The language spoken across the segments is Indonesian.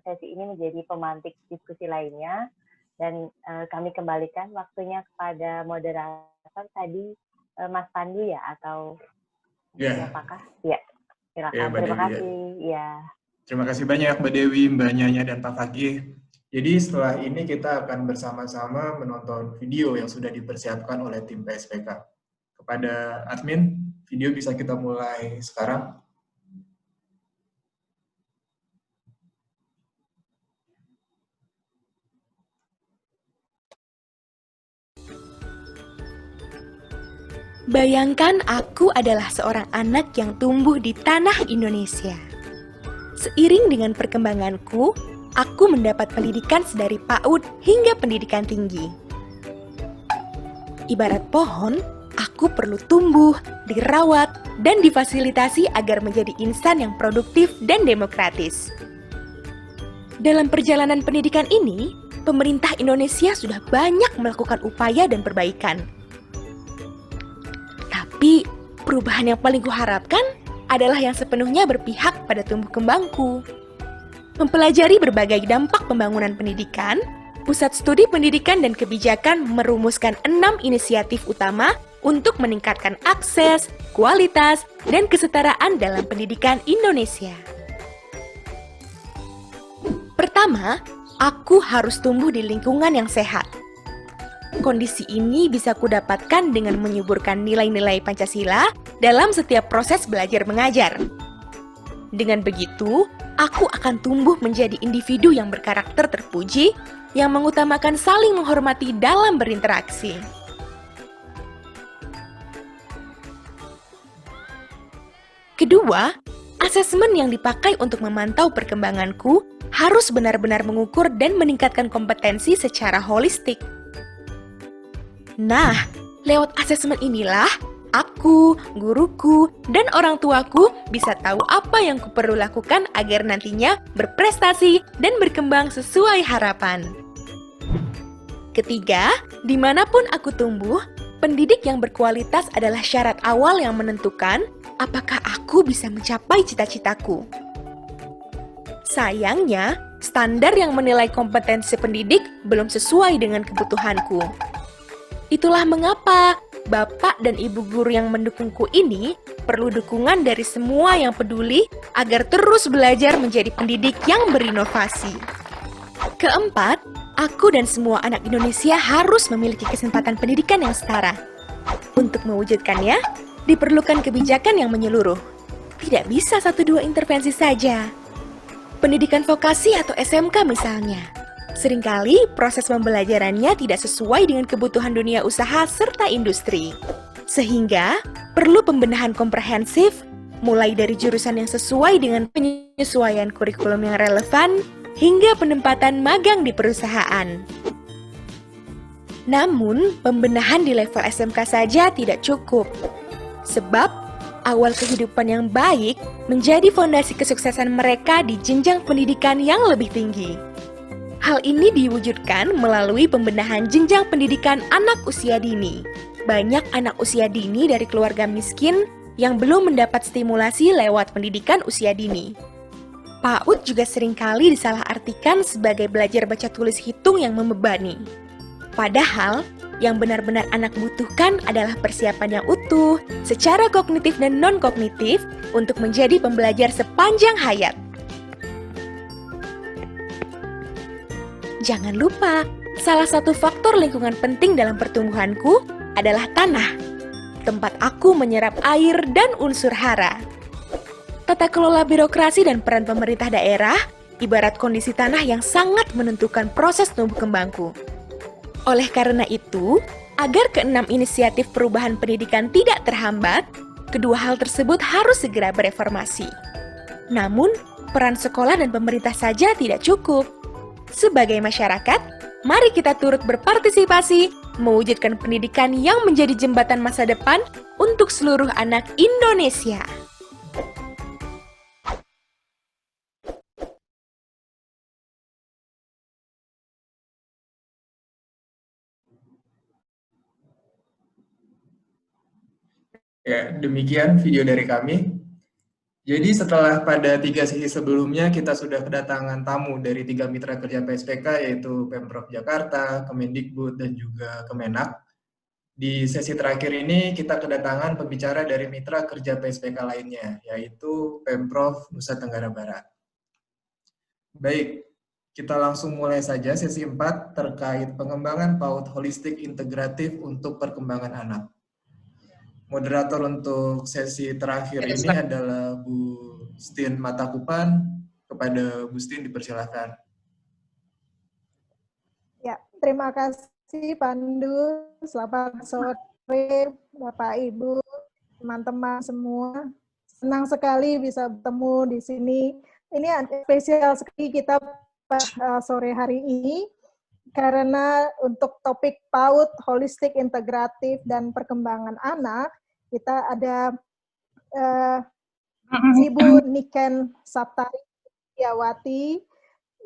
sesi ini menjadi pemantik diskusi lainnya. Dan kami kembalikan waktunya kepada moderator tadi, Mas Pandu ya, atau siapakah? Ya, silakan. Mbak Terima Dewi, kasih. Ya. Terima kasih banyak Mbak Dewi, Mbak Nyanya, dan Pak Fakih. Jadi setelah ini kita akan bersama-sama menonton video yang sudah dipersiapkan oleh tim PSPK. Kepada admin, video bisa kita mulai sekarang. Bayangkan aku adalah seorang anak yang tumbuh di tanah Indonesia. Seiring dengan perkembanganku, aku mendapat pendidikan sedari PAUD hingga pendidikan tinggi. Ibarat pohon, aku perlu tumbuh, dirawat, dan difasilitasi agar menjadi insan yang produktif dan demokratis. Dalam perjalanan pendidikan ini, pemerintah Indonesia sudah banyak melakukan upaya dan perbaikan. Tapi, perubahan yang paling kuharapkan adalah yang sepenuhnya berpihak pada tumbuh kembangku. Mempelajari berbagai dampak pembangunan pendidikan, Pusat Studi Pendidikan dan Kebijakan merumuskan 6 inisiatif utama untuk meningkatkan akses, kualitas, dan kesetaraan dalam pendidikan Indonesia. Pertama, aku harus tumbuh di lingkungan yang sehat. Kondisi ini bisa kudapatkan dengan menyuburkan nilai-nilai Pancasila dalam setiap proses belajar mengajar. Dengan begitu, aku akan tumbuh menjadi individu yang berkarakter terpuji, yang mengutamakan saling menghormati dalam berinteraksi. Kedua, asesmen yang dipakai untuk memantau perkembanganku harus benar-benar mengukur dan meningkatkan kompetensi secara holistik. Nah, lewat asesmen inilah, aku, guruku, dan orang tuaku bisa tahu apa yang kuperlu lakukan agar nantinya berprestasi dan berkembang sesuai harapan. Ketiga, dimanapun aku tumbuh, pendidik yang berkualitas adalah syarat awal yang menentukan apakah aku bisa mencapai cita-citaku. Sayangnya, standar yang menilai kompetensi pendidik belum sesuai dengan kebutuhanku. Itulah mengapa Bapak dan Ibu guru yang mendukungku ini perlu dukungan dari semua yang peduli agar terus belajar menjadi pendidik yang berinovasi. Keempat, aku dan semua anak Indonesia harus memiliki kesempatan pendidikan yang setara. Untuk mewujudkannya, diperlukan kebijakan yang menyeluruh. Tidak bisa 1-2 intervensi saja. Pendidikan vokasi atau SMK misalnya. Seringkali proses pembelajarannya tidak sesuai dengan kebutuhan dunia usaha serta industri. Sehingga perlu pembenahan komprehensif, mulai dari jurusan yang sesuai dengan penyesuaian kurikulum yang relevan, hingga penempatan magang di perusahaan. Namun, pembenahan di level SMK saja tidak cukup. Sebab, awal kehidupan yang baik menjadi fondasi kesuksesan mereka di jenjang pendidikan yang lebih tinggi. Hal ini diwujudkan melalui pembenahan jenjang pendidikan anak usia dini. Banyak anak usia dini dari keluarga miskin yang belum mendapat stimulasi lewat pendidikan usia dini. PAUD juga seringkali disalahartikan sebagai belajar baca tulis hitung yang membebani. Padahal, yang benar-benar anak butuhkan adalah persiapan yang utuh, secara kognitif dan non-kognitif, untuk menjadi pembelajar sepanjang hayat. Jangan lupa, salah satu faktor lingkungan penting dalam pertumbuhanku adalah tanah, tempat aku menyerap air dan unsur hara. Tata kelola birokrasi dan peran pemerintah daerah ibarat kondisi tanah yang sangat menentukan proses tumbuh kembangku. Oleh karena itu, agar ke-6 inisiatif perubahan pendidikan tidak terhambat, kedua hal tersebut harus segera bereformasi. Namun, peran sekolah dan pemerintah saja tidak cukup. Sebagai masyarakat, mari kita turut berpartisipasi mewujudkan pendidikan yang menjadi jembatan masa depan untuk seluruh anak Indonesia. Ya, demikian video dari kami. Jadi setelah pada 3 sesi sebelumnya kita sudah kedatangan tamu dari 3 mitra kerja PSPK yaitu Pemprov Jakarta, Kemendikbud, dan juga Kemenak. Di sesi terakhir ini kita kedatangan pembicara dari mitra kerja PSPK lainnya yaitu Pemprov Nusa Tenggara Barat. Baik, kita langsung mulai saja sesi 4 terkait pengembangan PAUD holistik integratif untuk perkembangan anak. Moderator untuk sesi terakhir ini adalah Bu Stin Matakupan. Kepada Bu Stin dipersilakan. Ya, terima kasih Pandu. Selamat sore Bapak Ibu, teman-teman semua. Senang sekali bisa bertemu di sini. Ini spesial sekali kita sore hari ini karena untuk topik PAUD holistik integratif dan perkembangan anak, kita ada Ibu Niken Saptaryawati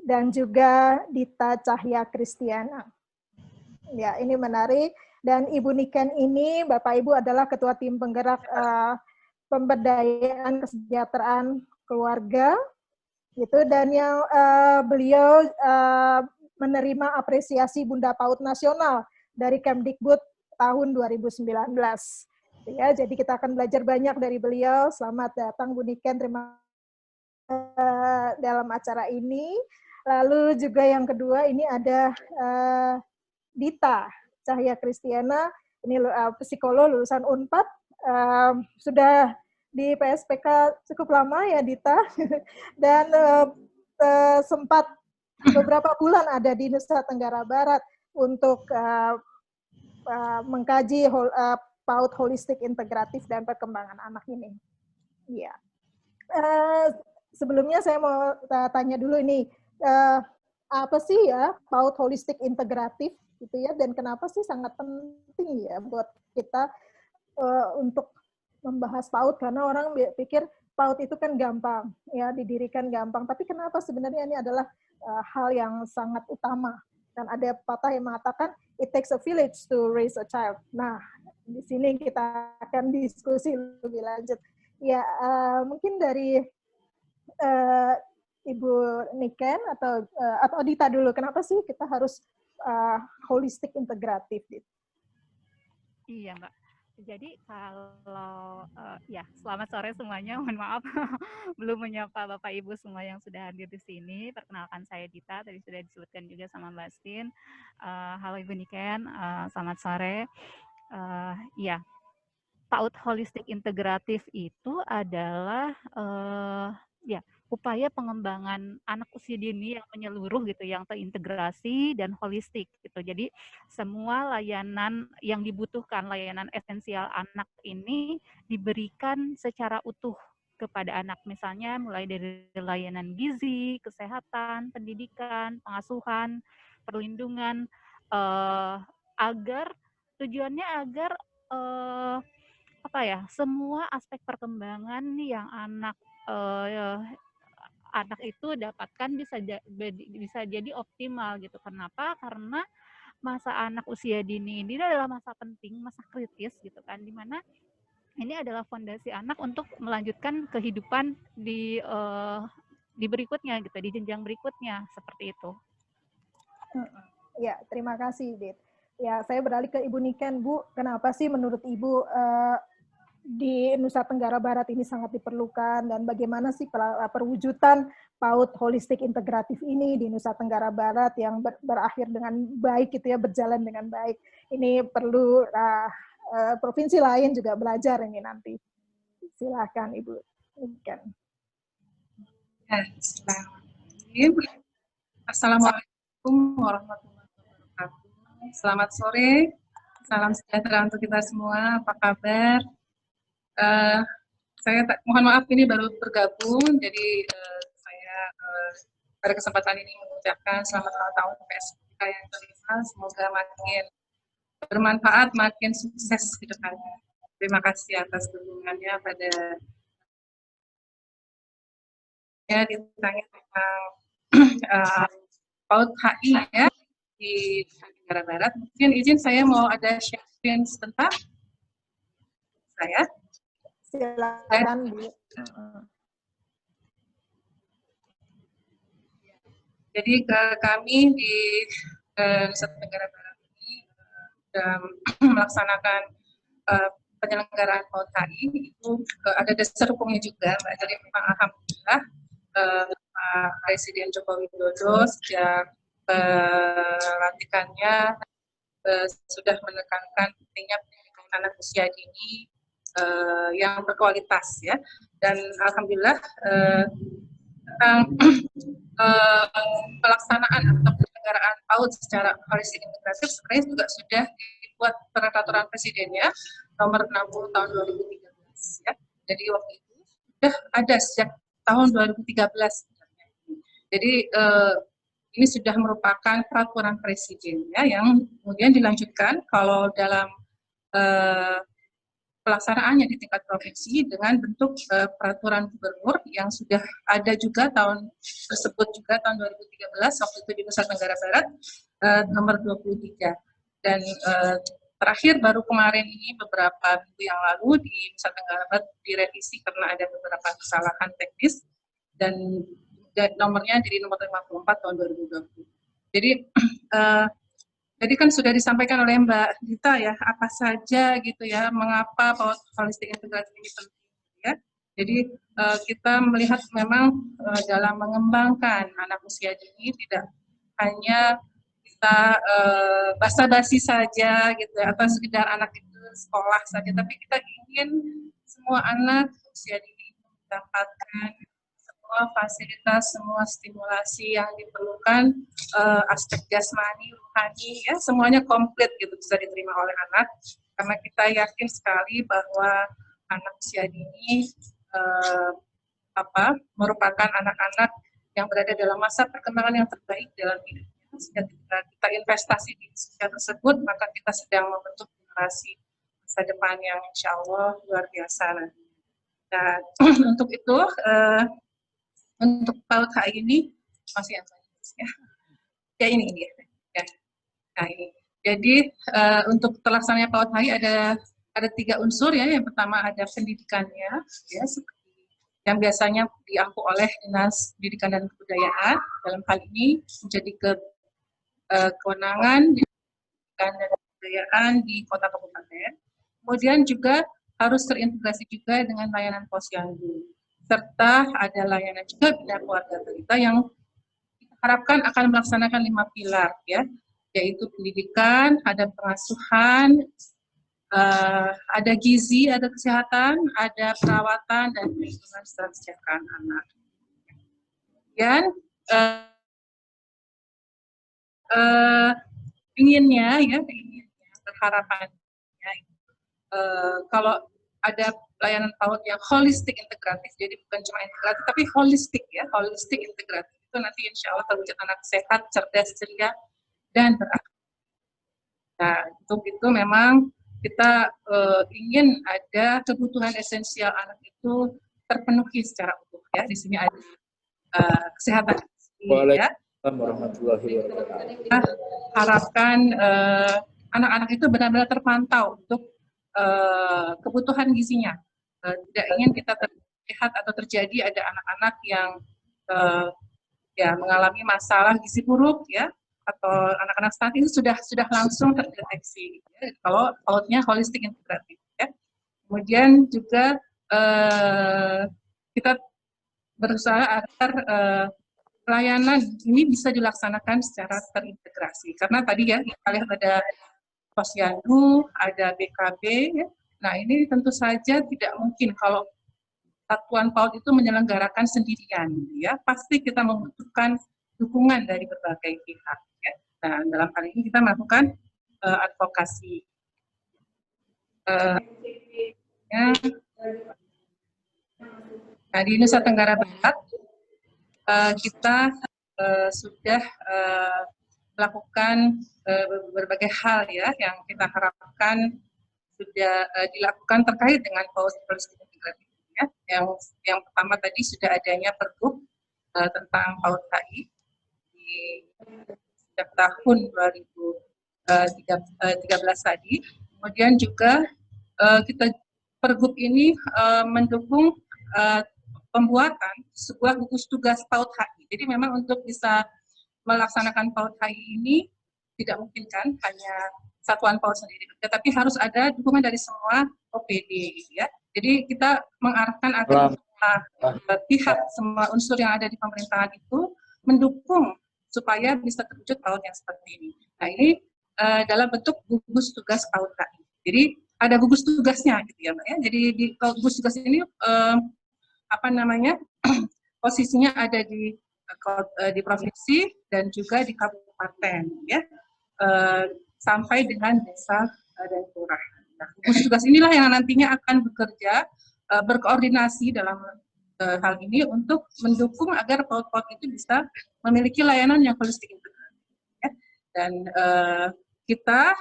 dan juga Dita Cahya Kristiana. Ya, ini menarik. Dan Ibu Niken ini, Bapak Ibu adalah Ketua Tim Penggerak Pemberdayaan Kesejahteraan Keluarga, gitu. Dan yang beliau menerima apresiasi Bunda PAUD Nasional dari Kemdikbud tahun 2019. Ya, jadi kita akan belajar banyak dari beliau. Selamat datang Bu Niken, terima kasih dalam acara ini. Lalu juga yang kedua ini ada Dita Cahya Kristiana, ini psikolog lulusan Unpad, sudah di PSPK cukup lama ya Dita, dan sempat beberapa bulan ada di Nusa Tenggara Barat untuk mengkaji PAUD holistik integratif dan perkembangan anak ini. Ya. Sebelumnya saya mau tanya dulu ini, apa sih ya PAUD holistik integratif gitu ya, dan kenapa sih sangat penting ya buat kita untuk membahas PAUD, karena orang pikir PAUD itu kan gampang ya, didirikan gampang, tapi kenapa sebenarnya ini adalah hal yang sangat utama. Dan ada patah yang mengatakan it takes a village to raise a child. Nah, di sini kita akan diskusi lebih lanjut. Ya, mungkin dari Ibu Niken atau Dita dulu, kenapa sih kita harus holistik integratif? Iya, Mbak. Jadi kalau ya, selamat sore semuanya. Mohon maaf belum menyapa Bapak Ibu semua yang sudah hadir di sini. Perkenalkan, saya Dita, tadi sudah disebutkan juga sama Mbak Stin. Halo Ibu Niken, selamat sore. Ya, PAUD holistik integratif itu adalah ya, upaya pengembangan anak usia dini yang menyeluruh gitu, yang terintegrasi dan holistik gitu. Jadi semua layanan yang dibutuhkan, layanan esensial anak ini diberikan secara utuh kepada anak. Misalnya mulai dari layanan gizi, kesehatan, pendidikan, pengasuhan, perlindungan, agar tujuannya agar semua aspek perkembangan yang anak itu dapatkan bisa jadi optimal gitu. Kenapa? Karena masa anak usia dini ini adalah masa penting, masa kritis gitu kan, dimana ini adalah fondasi anak untuk melanjutkan kehidupan di berikutnya gitu, di jenjang berikutnya, seperti itu. Ya, terima kasih, Dit. Ya, saya beralih ke Ibu Niken, Bu. Kenapa sih menurut Ibu di Nusa Tenggara Barat ini sangat diperlukan, dan bagaimana sih perwujudan PAUD holistik integratif ini di Nusa Tenggara Barat yang berakhir dengan baik gitu ya, berjalan dengan baik. Ini perlu provinsi lain juga belajar ini nanti. Silakan Ibu Niken. Assalamualaikum warahmatullahi wabarakatuh. Selamat sore, salam sejahtera untuk kita semua. Apa kabar? Saya mohon maaf ini baru bergabung, jadi saya pada kesempatan ini mengucapkan selamat ulang tahun PSPK yang kelima. Semoga makin bermanfaat, makin sukses ke depannya. Terima kasih atas dukungannya pada ditanya tentang PAUD HI ya di Tenggara Barat. Mungkin izin saya mau ada share screen sebentar. Saya. Silakan, Bu. Jadi kami di Nusa Tenggara Barat ini melaksanakan penyelenggaraan PAUD HI itu ada dasar hukumnya juga, Mbak. Jadi memang alhamdulillah Pak Presiden Joko Widodo sejak pelantikannya sudah menekankan pentingnya pendidikan anak usia dini yang berkualitas ya, dan alhamdulillah tentang pelaksanaan atau penyelenggaraan PAUD secara holistik integratif sebenarnya juga sudah dibuat peraturan presidennya nomor 60 tahun 2013 ya. Jadi waktu itu sudah ada sejak tahun 2013 sebenarnya. Jadi ini sudah merupakan peraturan presiden ya, yang kemudian dilanjutkan kalau dalam pelaksanaannya di tingkat provinsi dengan bentuk peraturan gubernur yang sudah ada juga tahun tersebut juga tahun 2013 waktu itu di Nusa Tenggara Barat nomor 23, dan terakhir baru kemarin ini beberapa minggu yang lalu di Nusa Tenggara Barat direvisi karena ada beberapa kesalahan teknis dan nomornya jadi nomor 54 tahun 2020. Jadi kan sudah disampaikan oleh Mbak Dita ya, apa saja gitu ya, mengapa PAUD holistik integratif ini penting ya. Jadi kita melihat memang dalam mengembangkan anak usia dini tidak hanya kita basa-basi saja gitu ya, atau sekedar anak itu sekolah saja, tapi kita ingin semua anak usia dini mendapatkan semua fasilitas, semua stimulasi yang diperlukan, aspek jasmani, rohani, ya semuanya komplit gitu bisa diterima oleh anak, karena kita yakin sekali bahwa anak usia dini merupakan anak-anak yang berada dalam masa perkembangan yang terbaik dalam hidupnya. Sehingga kita investasi di usia tersebut, maka kita sedang membentuk generasi masa depan yang insya Allah luar biasa nanti. Dan untuk itu, untuk PAUD HI ini masih yang ya ini ya. Nah ini. Jadi untuk terlaksananya PAUD HI ada 3 unsur ya. Yang pertama ada pendidikannya, ya seperti yang biasanya diangkut oleh Dinas Pendidikan dan Kebudayaan. Dalam hal ini menjadi kewenangan pendidikan dan kebudayaan di kota kabupaten. Kemudian juga harus terintegrasi juga dengan layanan posyandu, serta ada layanan juga bina keluarga balita yang kita harapkan akan melaksanakan 5 pilar ya, yaitu pendidikan, ada pengasuhan, ada gizi, ada kesehatan, ada perawatan dan perlindungan serta kesejahteraan anak. Dan inginnya berharapannya kalau ada layanan PAUD yang holistik integratif, jadi bukan cuma integratif tapi holistik ya, holistik integratif itu nanti insya Allah terwujud anak sehat, cerdas, ceria, dan berakhlak. Nah untuk itu memang kita ingin ada kebutuhan esensial anak itu terpenuhi secara utuh ya. Di sini ada kesehatan ya. Warahmatullahi wabarakatuh. Kita harapkan anak-anak itu benar-benar terpantau untuk kebutuhan gizinya. Tidak ingin kita terlihat atau terjadi ada anak-anak yang ya mengalami masalah gizi buruk ya, atau anak-anak stunting itu sudah langsung terdeteksi ya, kalau PAUD-nya holistik integratif ya. Kemudian juga kita berusaha agar layanan ini bisa dilaksanakan secara terintegrasi, karena tadi ya kita lihat ada posyandu, ada BKB ya. Nah ini tentu saja tidak mungkin kalau satuan PAUD itu menyelenggarakan sendirian ya, pasti kita membutuhkan dukungan dari berbagai pihak ya. Nah dalam hal ini kita melakukan advokasi ya. Nah di Nusa Tenggara Barat kita sudah melakukan berbagai hal ya yang kita harapkan sudah dilakukan terkait dengan PAUD holistik integratif ya. Yang pertama tadi sudah adanya Pergub tentang PAUD HI di sejak tahun 2013 tadi. Kemudian juga kita Pergub ini mendukung pembuatan sebuah gugus tugas PAUD HI. Jadi memang untuk bisa melaksanakan PAUD HI ini tidak mungkin kan hanya satuan PAUD sendiri, tetapi harus ada dukungan dari semua OPD gitu ya. Jadi kita mengarahkan agar semua pihak, semua unsur yang ada di pemerintahan itu mendukung supaya bisa terwujud PAUD yang seperti ini. Nah ini dalam bentuk gugus tugas PAUD HI. Jadi ada gugus tugasnya gitu ya Mbak ya. Jadi di gugus tugas ini posisinya ada di provinsi dan juga di kabupaten ya, sampai dengan desa dan kelurahan. Nah, gugus tugas inilah yang nantinya akan bekerja berkoordinasi dalam hal ini untuk mendukung agar PAUD-PAUD itu bisa memiliki layanan yang holistik integratif. Ya. Dan kita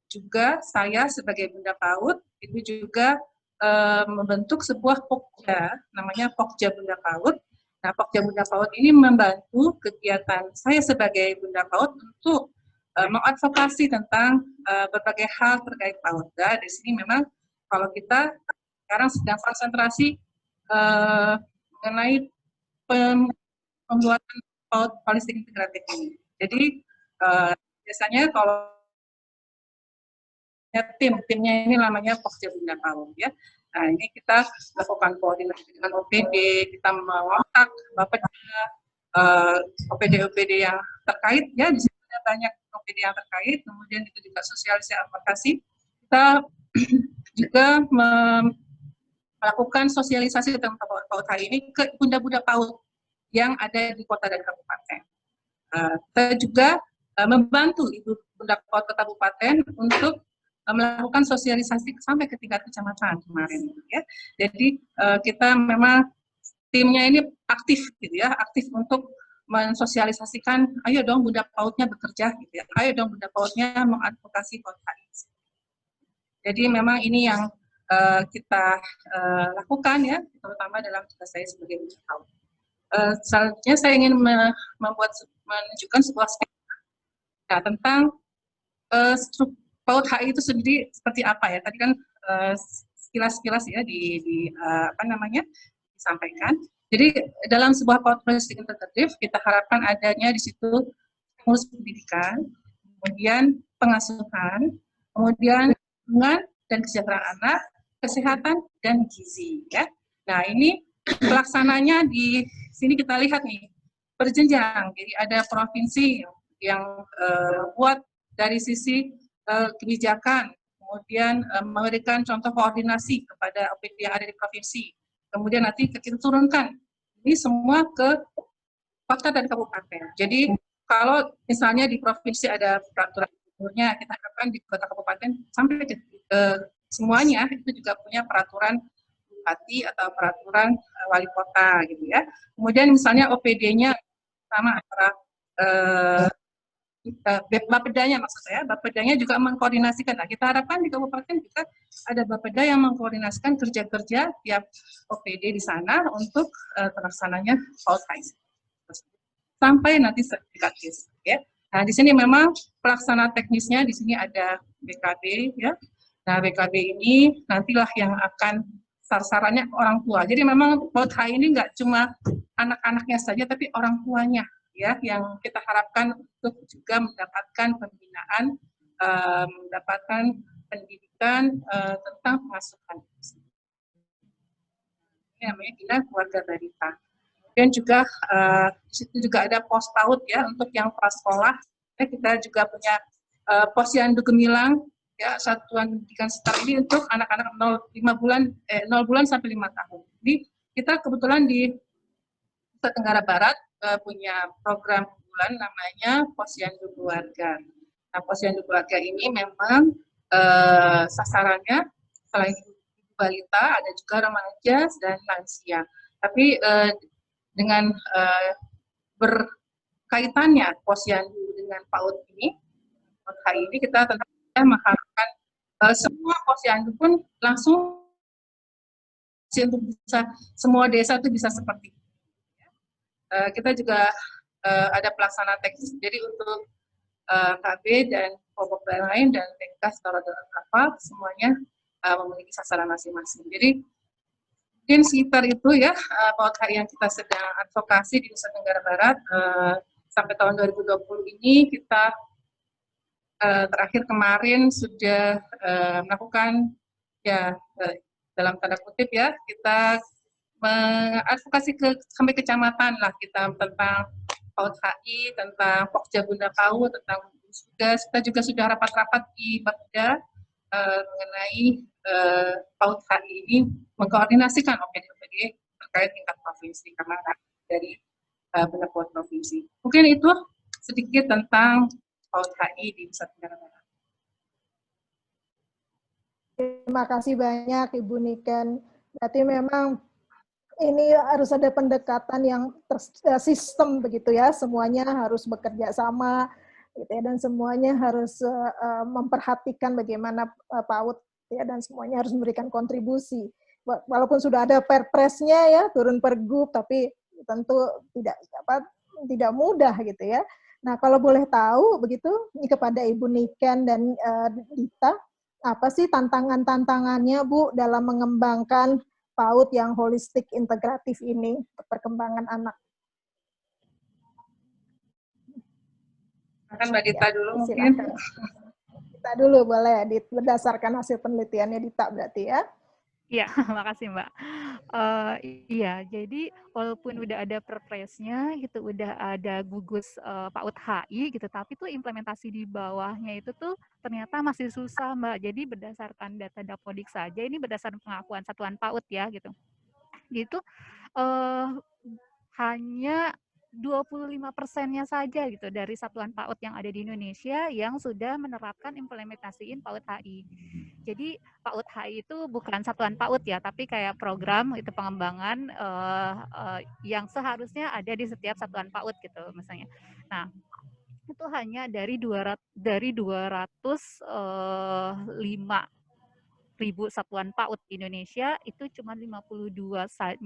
juga, saya sebagai Bunda PAUD itu juga membentuk sebuah Pokja, namanya Pokja Bunda PAUD. Nah, Pokja Bunda PAUD ini membantu kegiatan saya sebagai Bunda PAUD untuk mengadvokasi tentang berbagai hal terkait PAUD. Nah, di sini memang kalau kita sekarang sedang konsentrasi mengenai pembuatan PAUD holistik integratif ini. Jadi biasanya kalau timnya ini namanya Pokja Bunda PAUD ya. Nah, ini kita lakukan koordinasi dengan OPD, kita mengontak Bapeda, OPD-OPD yang terkait ya, di sini ada banyak OPD yang terkait, kemudian itu juga sosialisasi advokasi. Kita juga melakukan sosialisasi tentang PAUD HI ini ke Bunda-Bunda PAUD yang ada di kota dan kabupaten. Kita juga membantu Ibu Bunda PAUD kabupaten untuk melakukan sosialisasi sampai ke tingkat kecamatan kemarin ya. Jadi kita memang timnya ini aktif gitu ya, aktif untuk mensosialisasikan, ayo dong Bunda PAUD-nya bekerja gitu ya, ayo dong Bunda PAUD-nya mengadvokasi PAUD HI. Jadi memang ini yang kita lakukan ya, terutama dalam tugas saya sebagai Bunda PAUD. Selanjutnya saya ingin menunjukkan sebuah skema ya, tentang PAUD HI itu sendiri seperti apa ya? Tadi kan sekilas-sekilas ya disampaikan. Jadi dalam sebuah PAUD holistik integratif kita harapkan adanya di situ ngurus pendidikan, kemudian pengasuhan, kemudian lingkungan dan kesejahteraan anak, kesehatan dan gizi ya. Nah, ini pelaksananya di sini kita lihat nih berjenjang. Jadi ada provinsi yang buat dari sisi kebijakan, kemudian memberikan contoh koordinasi kepada OPD yang ada di provinsi, kemudian nanti kita turunkan ini semua ke kota dan kabupaten. Jadi kalau misalnya di provinsi ada peraturan gubernurnya, kita harapkan di kota kabupaten sampai ke semuanya itu juga punya peraturan bupati atau peraturan wali kota gitu ya. Kemudian misalnya OPD-nya sama antara Bapedanya maksud saya, Bapedanya juga mengkoordinasikan. Nah, kita harapkan di kabupaten kita ada Bapeda yang mengkoordinasikan kerja-kerja tiap OPD di sana untuk terlaksananya PAUD HI sampai nanti sertifikatis. Ya. Nah, di sini memang pelaksana teknisnya di sini ada BKB ya. Nah, BKB ini nantilah yang akan sasarannya orang tua. Jadi memang PAUD HI ini nggak cuma anak-anaknya saja, tapi orang tuanya ya, yang kita harapkan untuk juga mendapatkan pembinaan, mendapatkan pendidikan tentang pengasuhan. Ini namanya Bina Keluarga Balita. Kemudian juga di situ juga ada pos PAUD ya untuk yang prasekolah. Kita juga punya Posyandu Gemilang ya, satuan pendidikan setara ini untuk anak-anak 0 bulan sampai 5 tahun. Jadi kita kebetulan di Nusa Tenggara Barat punya program unggulan namanya Posyandu Keluarga. Nah, Posyandu Keluarga ini memang sasarannya selain ibu balita ada juga remaja dan lansia. Tapi dengan berkaitannya Posyandu dengan PAUD ini, PAUD HI ini kita tentunya mengharapkan semua Posyandu pun langsung untuk bisa semua desa itu bisa seperti itu. Kita juga ada pelaksana teknis, jadi untuk KB dan kelompok lain dan TK secara kapal semuanya memiliki sasaran masing-masing. Jadi mungkin sekitar itu ya PAUD HI yang kita sedang advokasi di Nusa Tenggara Barat. sampai tahun 2020 ini kita terakhir kemarin sudah melakukan ya dalam tanda kutip ya, kita mengadvokasi sampai kecamatan lah kita tentang PAUD HI, tentang Pokja Bunda PAUD, tentang tugas. Kita juga sudah rapat-rapat di Bapeda mengenai PAUD HI ini, mengkoordinasikan OPD-OPD terkait tingkat provinsi karena dari Bunda PAUD provinsi. Mungkin itu sedikit tentang PAUD HI di Nusa Tenggara Barat. Terima kasih banyak Ibu Niken. Berarti memang ini harus ada pendekatan yang sistem begitu ya, semuanya harus bekerja sama gitu ya, dan semuanya harus memperhatikan bagaimana PAUD ya, dan semuanya harus memberikan kontribusi. Walaupun sudah ada perpresnya ya, turun pergub, tapi tentu tidak mudah gitu ya. Nah, kalau boleh tahu begitu ini kepada Ibu Niken dan Dita, apa sih tantangan-tantangannya Bu dalam mengembangkan PAUD yang holistik integratif ini untuk perkembangan anak? Akan Mbak Dita dulu mungkin. Dita dulu boleh, berdasarkan hasil penelitiannya Dita berarti ya. Iya, makasih Mbak. Iya, jadi walaupun udah ada perpresnya, gitu, udah ada gugus PAUD HI, gitu, tapi tuh implementasi di bawahnya itu tuh ternyata masih susah Mbak. Jadi berdasarkan data Dapodik saja, ini berdasarkan pengakuan satuan PAUD ya, gitu. Gitu, hanya 25%-nya saja gitu dari satuan PAUD yang ada di Indonesia yang sudah menerapkan implementasiin PAUD HI. Jadi PAUD HI itu bukan satuan PAUD ya, tapi kayak program itu pengembangan yang seharusnya ada di setiap satuan PAUD gitu misalnya. Nah, itu hanya dari 205.000 satuan PAUD di Indonesia, itu cuma 52.000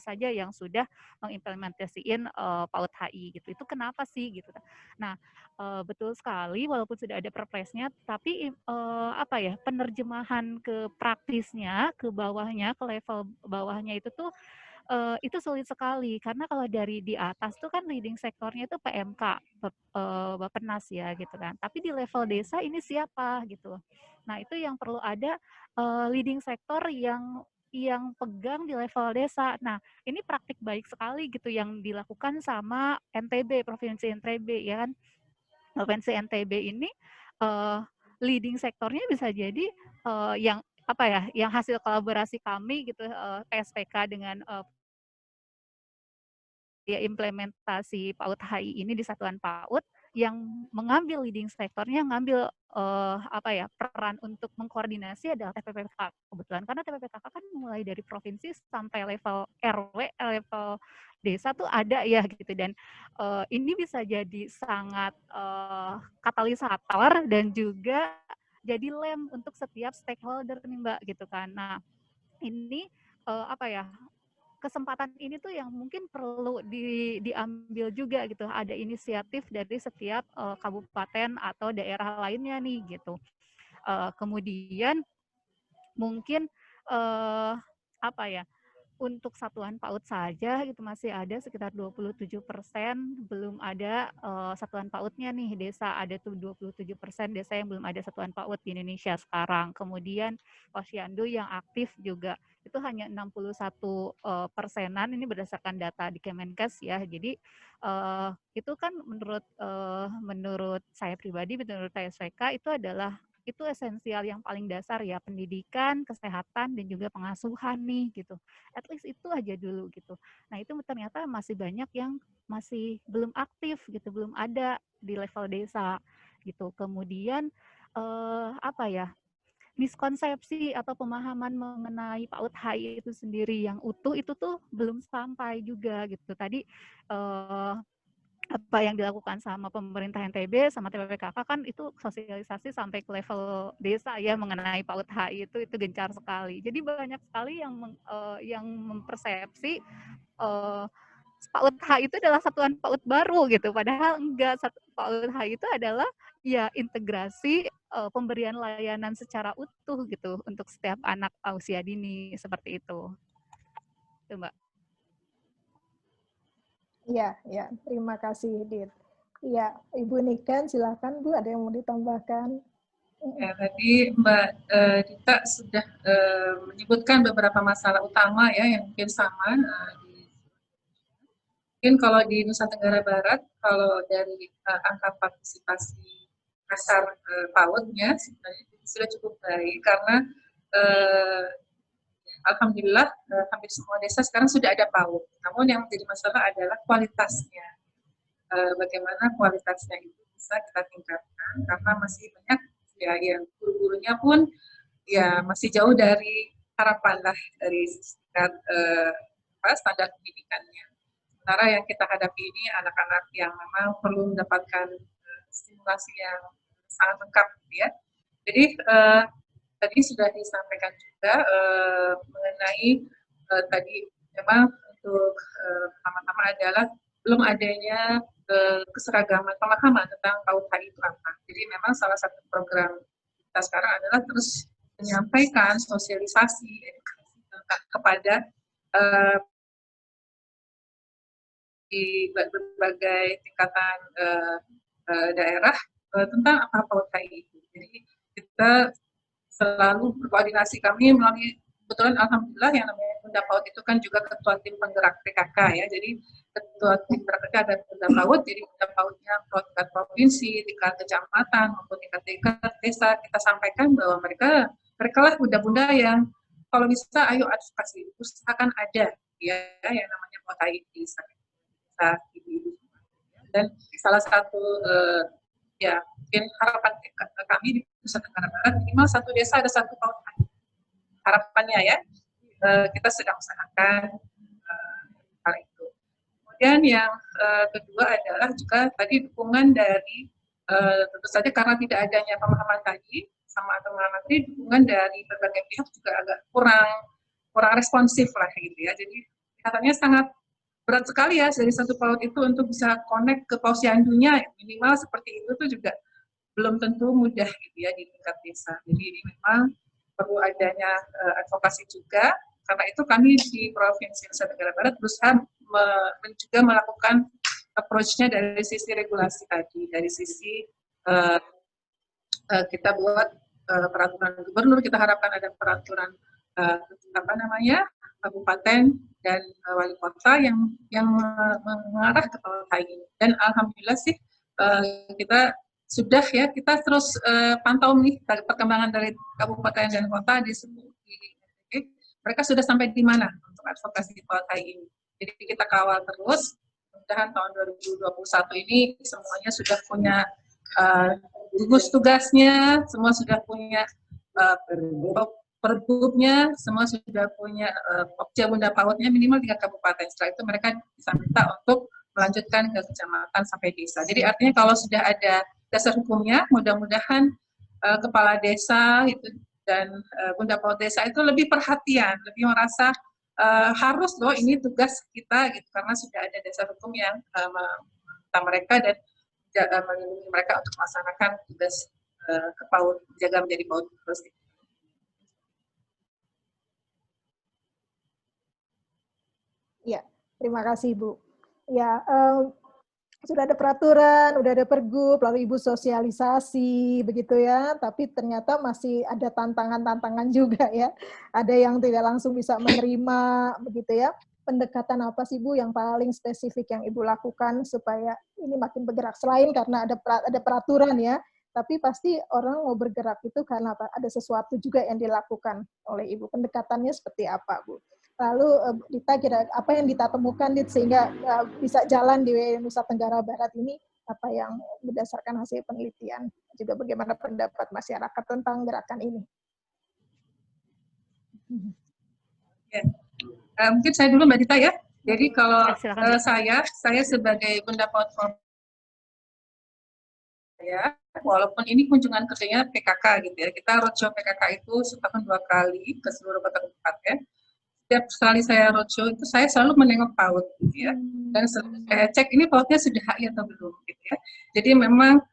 saja yang sudah mengimplementasiin PAUD HI gitu. Itu kenapa sih gitu? Nah, betul sekali walaupun sudah ada perpresnya, tapi penerjemahan ke praktisnya, ke bawahnya, ke level bawahnya itu tuh itu sulit sekali karena kalau dari di atas tuh kan leading sektornya itu PMK, Bappenas ya gitu kan. Tapi di level desa ini siapa gitu. Nah, itu yang perlu ada leading sektor yang pegang di level desa. Nah, ini praktik baik sekali gitu yang dilakukan sama NTB, Provinsi NTB ya kan. Provinsi NTB ini leading sektornya bisa jadi yang hasil kolaborasi kami gitu PSPK dengan implementasi PAUD HI ini di satuan PAUD yang mengambil leading sektornya, ngambil peran untuk mengkoordinasi adalah TPPK kebetulan, karena TPPK kan mulai dari provinsi sampai level RW, level desa tuh ada ya gitu, dan ini bisa jadi sangat katalisator dan juga jadi lem untuk setiap stakeholder nih Mbak gitu kan. Nah, ini kesempatan ini tuh yang mungkin perlu diambil juga gitu. Ada inisiatif dari setiap kabupaten atau daerah lainnya nih gitu. Kemudian mungkin untuk satuan PAUD saja itu masih ada sekitar 27%, belum ada satuan PAUD-nya nih. Desa ada tuh 27% desa yang belum ada satuan PAUD di Indonesia sekarang. Kemudian Posyandu yang aktif juga itu hanya 61%-an, ini berdasarkan data di Kemenkes ya. Jadi itu kan menurut saya pribadi, menurut PSPK itu adalah itu esensial yang paling dasar ya, pendidikan, kesehatan, dan juga pengasuhan nih gitu. At least itu aja dulu gitu. Nah, itu ternyata masih banyak yang masih belum aktif gitu, belum ada di level desa gitu. Kemudian miskonsepsi atau pemahaman mengenai PAUD HI itu sendiri yang utuh itu tuh belum sampai juga gitu. Tadi apa yang dilakukan sama pemerintah NTB sama TPPKK kan itu sosialisasi sampai ke level desa ya mengenai PAUD HI itu gencar sekali. Jadi banyak sekali yang mempersepsi PAUD HI itu adalah satuan PAUD baru gitu, padahal enggak. PAUD HI itu adalah ya integrasi pemberian layanan secara utuh gitu untuk setiap anak usia dini seperti itu. Itu Mbak. Iya, ya. Terima kasih, Dit. Iya, Ibu Niken, silakan Bu, ada yang mau ditambahkan? Ya, tadi Mbak Dita sudah menyebutkan beberapa masalah utama ya yang mungkin sama. Mungkin kalau di Nusa Tenggara Barat, kalau dari angka partisipasi kasar PAUD-nya sebenarnya sudah cukup baik karena alhamdulillah hampir semua desa sekarang sudah ada PAUD. Namun yang menjadi masalah adalah kualitasnya. Bagaimana kualitasnya itu bisa kita tingkatkan karena masih banyak ya yang guru-gurunya pun ya masih jauh dari harapan lah dari standar pendidikannya. Sementara yang kita hadapi ini anak-anak yang memang perlu mendapatkan stimulasi yang sangat lengkap ya. Jadi tadi sudah disampaikan juga mengenai tadi memang untuk pertama-tama adalah belum adanya keseragaman pemahaman tentang KUHI itu apa. Jadi memang salah satu program kita sekarang adalah terus menyampaikan sosialisasi kepada di berbagai tingkatan daerah tentang apa KUHI itu. Jadi kita selalu berkoordinasi kami melalui kebetulan alhamdulillah yang namanya Bunda PAUD itu kan juga ketua tim penggerak PKK ya. Jadi ketua tim penggerak ada Bunda PAUD, jadi Bunda PAUD-nya tingkat provinsi, tingkat kecamatan maupun tingkat desa kita sampaikan bahwa mereka lah bunda-bunda yang kalau bisa ayo advokasi, usahakan ada ya yang namanya KUHI di desa ibu-ibu. Dan salah satu ya mungkin harapan kami di Nusa Tenggara Barat minimal satu desa ada satu KUHI. Harapannya ya kita sedang usahakan hal itu. Kemudian yang kedua adalah juga tadi dukungan dari tentu saja karena tidak adanya pemahaman tadi sama atau mengamati dukungan dari berbagai pihak juga agak kurang responsif lah gitu ya. Jadi katanya sangat berat sekali ya dari satu PAUD itu untuk bisa connect ke posyandunya minimal seperti itu tuh juga belum tentu mudah gitu ya di tingkat desa. Jadi ini memang perlu adanya advokasi juga. Karena itu kami di Provinsi Nusa Tenggara Barat berusaha juga melakukan approach-nya dari sisi regulasi tadi, dari sisi kita buat peraturan gubernur, kita harapkan ada peraturan kabupaten dan wali kota yang mengarah ke KUHI ini. Dan alhamdulillah sih kita sudah ya, kita terus pantau nih perkembangan dari kabupaten dan kota di mereka sudah sampai di mana untuk advokasi KUHI ini. Jadi kita kawal terus, mudah-mudahan tahun 2021 ini semuanya sudah punya gugus tugasnya, semua sudah punya perbubnya, semua sudah punya Pokja Bunda PAUD-nya minimal 3 kabupaten. Setelah itu mereka bisa minta untuk melanjutkan ke kecamatan sampai desa. Jadi artinya kalau sudah ada dasar hukumnya, mudah-mudahan kepala desa itu dan Bunda PAUD desa itu lebih perhatian, lebih merasa harus loh ini tugas kita gitu, karena sudah ada dasar hukum yang meminta mereka dan melindungi mereka untuk melaksanakan tugas ke PAUD, jaga menjadi PAUD terus. Ya, terima kasih Bu. Ya, sudah ada peraturan, udah ada pergub, lalu Ibu sosialisasi, begitu ya, tapi ternyata masih ada tantangan-tantangan juga ya. Ada yang tidak langsung bisa menerima, begitu ya. Pendekatan apa sih Bu yang paling spesifik yang Ibu lakukan supaya ini makin bergerak? Selain karena ada peraturan ya, tapi pasti orang mau bergerak itu karena apa? Ada sesuatu juga yang dilakukan oleh Ibu. Pendekatannya seperti apa Bu? Lalu Dita, kira apa yang Dita temukan Dit, sehingga bisa jalan di Nusa Tenggara Barat ini, apa yang berdasarkan hasil penelitian, juga bagaimana pendapat masyarakat tentang gerakan ini? Ya. Mungkin saya dulu Mbak Dita ya. Jadi kalau saya sebagai Bunda PAUD ya, walaupun ini kunjungan kerjanya PKK gitu ya, kita roadshow PKK itu setahun 2 kali ke seluruh kota kabupaten. Setiap kali saya roadshow itu saya selalu menengok PAUD gitu ya, dan saya cek ini PAUD-nya sudah HI atau belum gitu ya. Jadi memang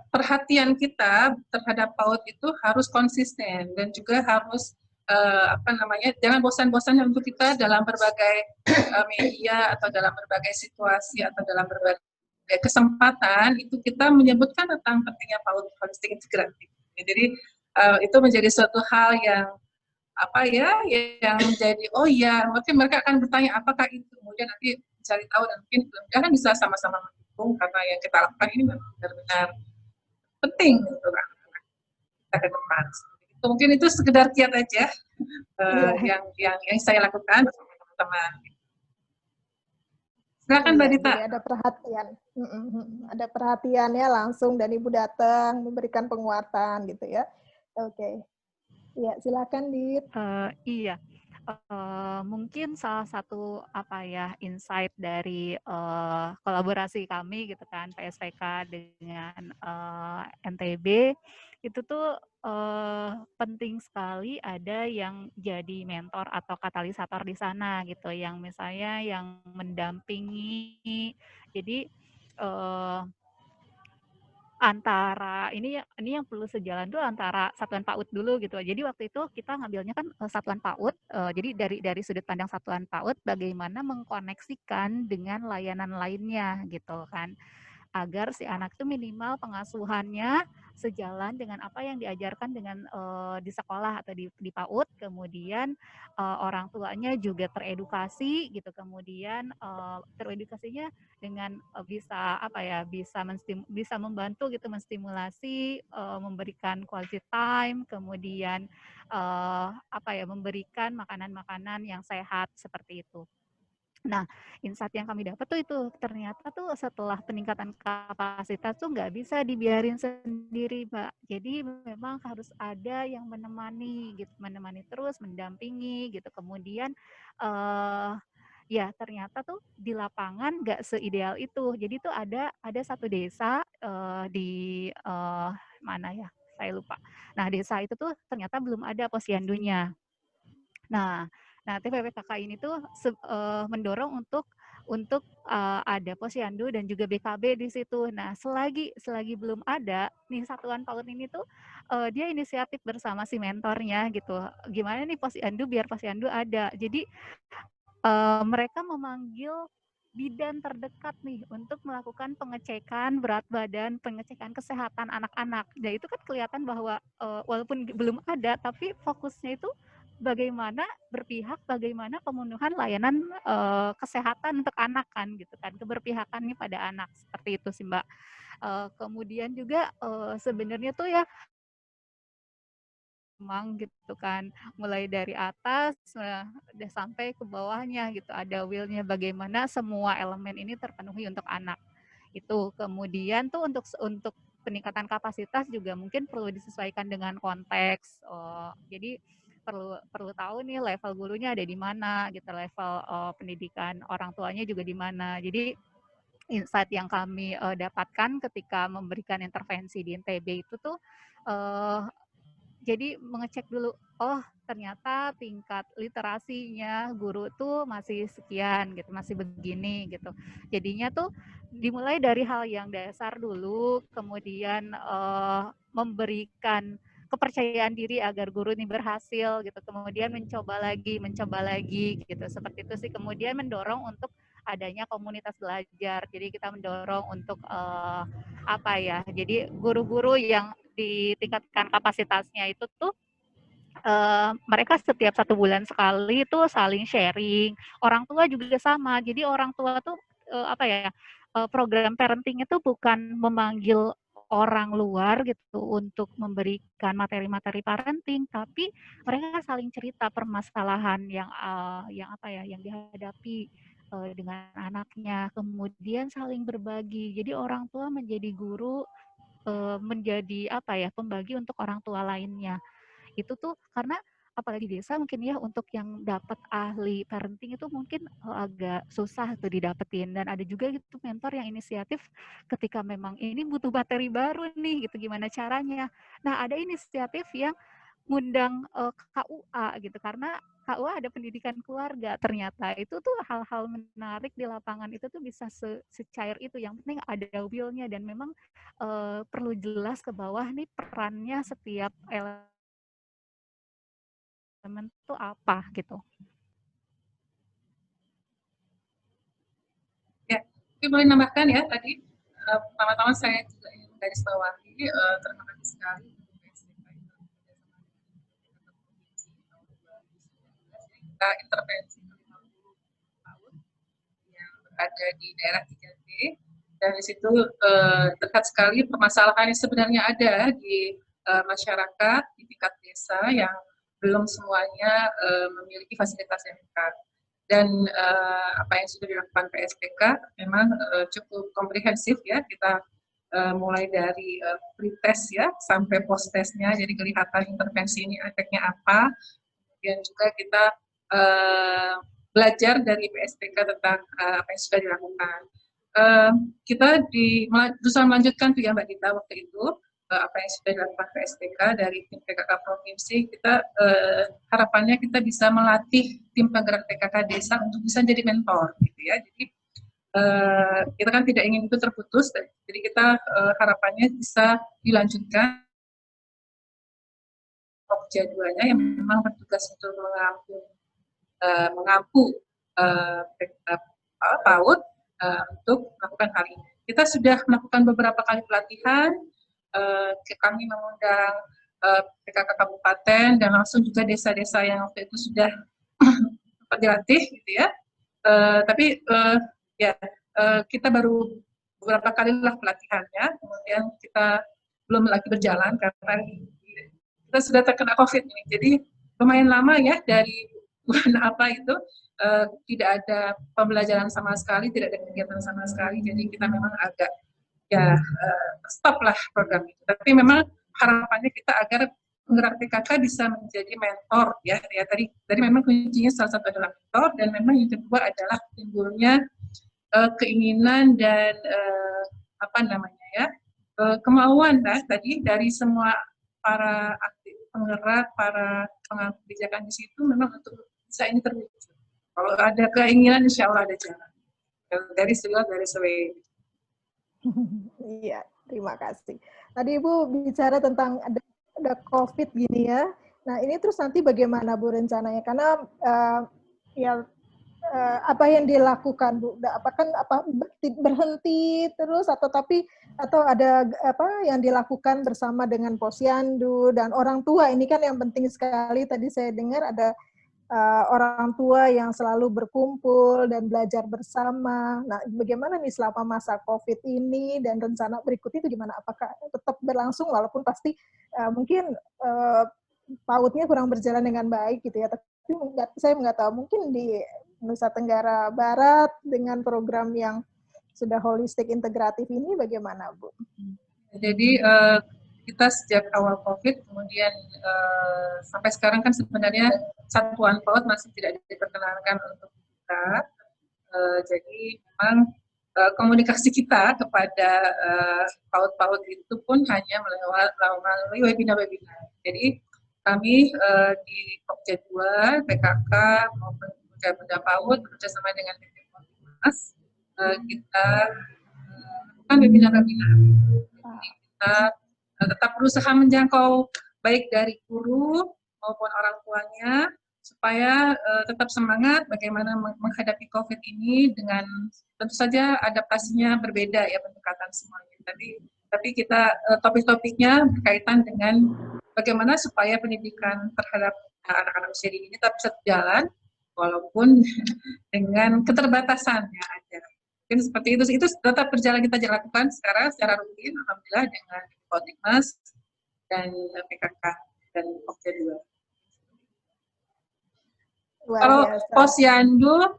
perhatian kita terhadap PAUD itu harus konsisten dan juga harus jangan bosan-bosan untuk kita dalam berbagai media atau dalam berbagai situasi atau dalam berbagai kesempatan itu kita menyebutkan tentang pentingnya PAUD holistik integratif. Jadi itu menjadi suatu hal yang yang menjadi mungkin mereka akan bertanya apakah itu, kemudian nanti cari tahu dan mungkin mudah-mudahan bisa sama-sama mendukung karena yang kita lakukan ini benar-benar penting untuk kita ke depan. Mungkin itu sekedar kiat aja yang saya lakukan bersama teman-teman. Silakan Mbak Dita. Jadi ada perhatian, ada perhatiannya langsung dan Ibu datang memberikan penguatan gitu ya. Oke, ya silakan Dit. Iya. Mungkin salah satu insight dari kolaborasi kami gitu kan PSPK dengan NTB itu tuh penting sekali ada yang jadi mentor atau katalisator di sana gitu, yang misalnya yang mendampingi. Jadi antara ini yang perlu sejalan tuh antara satuan PAUD dulu gitu. Jadi waktu itu kita ngambilnya kan satuan PAUD, jadi dari sudut pandang satuan PAUD bagaimana mengkoneksikan dengan layanan lainnya gitu kan, agar si anak itu minimal pengasuhannya sejalan dengan apa yang diajarkan dengan di sekolah atau di PAUD, kemudian orang tuanya juga teredukasi gitu, kemudian teredukasinya dengan bisa membantu gitu, menstimulasi, memberikan quality time, kemudian memberikan makanan-makanan yang sehat seperti itu. Nah, insight yang kami dapat tuh itu, ternyata tuh setelah peningkatan kapasitas tuh nggak bisa dibiarin sendiri, Mbak. Jadi memang harus ada yang menemani gitu, menemani terus, mendampingi gitu. Kemudian ya ternyata tuh di lapangan nggak seideal itu. Jadi tuh ada satu desa di mana ya? Saya lupa. Nah, desa itu tuh ternyata belum ada posyandunya. Nah, TPPKK ini tuh mendorong untuk ada posyandu dan juga BKB di situ. Nah, selagi belum ada nih satuan PAUD ini tuh dia inisiatif bersama si mentornya gitu. Gimana nih biar posyandu ada. Jadi mereka memanggil bidan terdekat nih untuk melakukan pengecekan berat badan, pengecekan kesehatan anak-anak. Nah, itu kan kelihatan bahwa walaupun belum ada, tapi fokusnya itu bagaimana bagaimana pemenuhan layanan kesehatan untuk anak kan gitu kan, keberpihakannya pada anak, seperti itu sih Mbak. Kemudian juga sebenarnya tuh ya memang gitu kan, mulai dari atas udah sampai ke bawahnya gitu, ada will-nya bagaimana semua elemen ini terpenuhi untuk anak. Itu kemudian tuh untuk peningkatan kapasitas juga mungkin perlu disesuaikan dengan konteks. Jadi perlu tahu nih level gurunya ada di mana gitu, level pendidikan orang tuanya juga di mana. Jadi insight yang kami dapatkan ketika memberikan intervensi di NTB itu tuh jadi mengecek dulu, oh ternyata tingkat literasinya guru tuh masih sekian gitu, masih begini gitu. Jadinya tuh dimulai dari hal yang dasar dulu, kemudian memberikan kepercayaan diri agar guru ini berhasil gitu, kemudian mencoba lagi gitu, seperti itu sih. Kemudian mendorong untuk adanya komunitas belajar, jadi kita mendorong untuk jadi guru-guru yang ditingkatkan kapasitasnya itu tuh mereka setiap 1 bulan sekali tuh saling sharing. Orang tua juga sama. Jadi orang tua tuh program parenting itu bukan memanggil orang luar gitu untuk memberikan materi-materi parenting, tapi mereka saling cerita permasalahan yang dihadapi dengan anaknya, kemudian saling berbagi. Jadi orang tua menjadi guru, menjadi pembagi untuk orang tua lainnya. Itu tuh karena apalagi desa mungkin ya, untuk yang dapat ahli parenting itu mungkin agak susah tuh didapetin, dan ada juga gitu mentor yang inisiatif ketika memang ini butuh materi baru nih gitu, gimana caranya. Nah, ada inisiatif yang ngundang KUA gitu, karena KUA ada pendidikan keluarga. Ternyata itu tuh hal-hal menarik di lapangan itu tuh bisa secair itu. Yang penting ada will-nya, dan memang perlu jelas ke bawah nih perannya setiap elemen environment itu apa gitu? Ya, tapi boleh nambahkan ya tadi. Pertama-tama saya juga ingin menggarisbawahi terima kasih sekali untuk PSDK kita intervensi 50 tahun yang berada di daerah 3T, dan di situ terlihat sekali permasalahan yang sebenarnya ada di masyarakat di tingkat desa yang belum semuanya memiliki fasilitas yang lengkap. Dan apa yang sudah dilakukan PSPK memang cukup komprehensif ya, kita mulai dari pre-test ya sampai post-testnya, jadi kelihatan intervensi ini efeknya apa. Kemudian juga kita belajar dari PSPK tentang apa yang sudah dilakukan. Kita berusaha melanjutkan tuh ya Mbak Dita waktu itu, apa yang sudah dilakukan PSPK dari tim PKK Provinsi. Kita harapannya kita bisa melatih tim penggerak PKK desa untuk bisa jadi mentor gitu ya. Jadi kita kan tidak ingin itu terputus, jadi kita harapannya bisa dilanjutkan jadwalnya yang memang bertugas untuk mengampu PAUD untuk melakukan hal ini. Kita sudah melakukan beberapa kali pelatihan, kami mengundang PKK Kabupaten dan langsung juga desa-desa yang waktu itu sudah dilatih gitu ya. Tapi kita baru beberapa kali lah pelatihannya, kemudian kita belum lagi berjalan karena kita sudah terkena COVID ini. Jadi lumayan lama ya, dari bulan apa itu tidak ada pembelajaran sama sekali, tidak ada kegiatan sama sekali. Jadi kita memang agak stop lah program itu. Tapi memang harapannya kita agar penggerak PKK bisa menjadi mentor ya. Tadi memang kuncinya salah satu adalah mentor, dan memang yang kedua adalah timbulnya keinginan dan kemauan tadi dari semua para aktif penggerak, para pengambil kebijakan di situ memang untuk bisa ini terwujud. Kalau ada keinginan, insya Allah ada jalan. Dari segala dari sore. Iya, terima kasih. Tadi Ibu bicara tentang ada COVID gini ya. Nah ini terus nanti bagaimana Bu rencananya? Karena apa yang dilakukan Bu? Apakah berhenti terus atau ada apa yang dilakukan bersama dengan Posyandu dan orang tua? Ini kan yang penting sekali. Tadi saya dengar ada orang tua yang selalu berkumpul dan belajar bersama. Nah, bagaimana nih selama masa COVID ini dan rencana berikutnya itu gimana? Apakah tetap berlangsung walaupun pasti mungkin PAUD-nya kurang berjalan dengan baik gitu ya? Tapi saya nggak tahu, mungkin di Nusa Tenggara Barat dengan program yang sudah holistik integratif ini bagaimana, Bu? Jadi kita sejak awal COVID, kemudian sampai sekarang kan sebenarnya satuan PAUD masih tidak diperkenalkan untuk kita. Jadi memang komunikasi kita kepada PAUD-PAUD itu pun hanya melalui webinar-webinar. Jadi kami di Pokja 2, PKK maupun Bunda PAUD bekerjasama dengan PT Mas, kita lakukan webinar-webinar. Kita tetap berusaha menjangkau baik dari guru maupun orang tuanya supaya tetap semangat bagaimana menghadapi COVID ini, dengan tentu saja adaptasinya berbeda ya pendekatan semuanya. Tapi kita topik-topiknya berkaitan dengan bagaimana supaya pendidikan terhadap anak-anak usia dini ini tetap bisa berjalan walaupun dengan keterbatasan yang ada. Mungkin seperti itu tetap berjalan, kita lakukan sekarang secara rutin, alhamdulillah, dengan Kodikmas dan PKK dan Pokja 2. Kalau Posyandu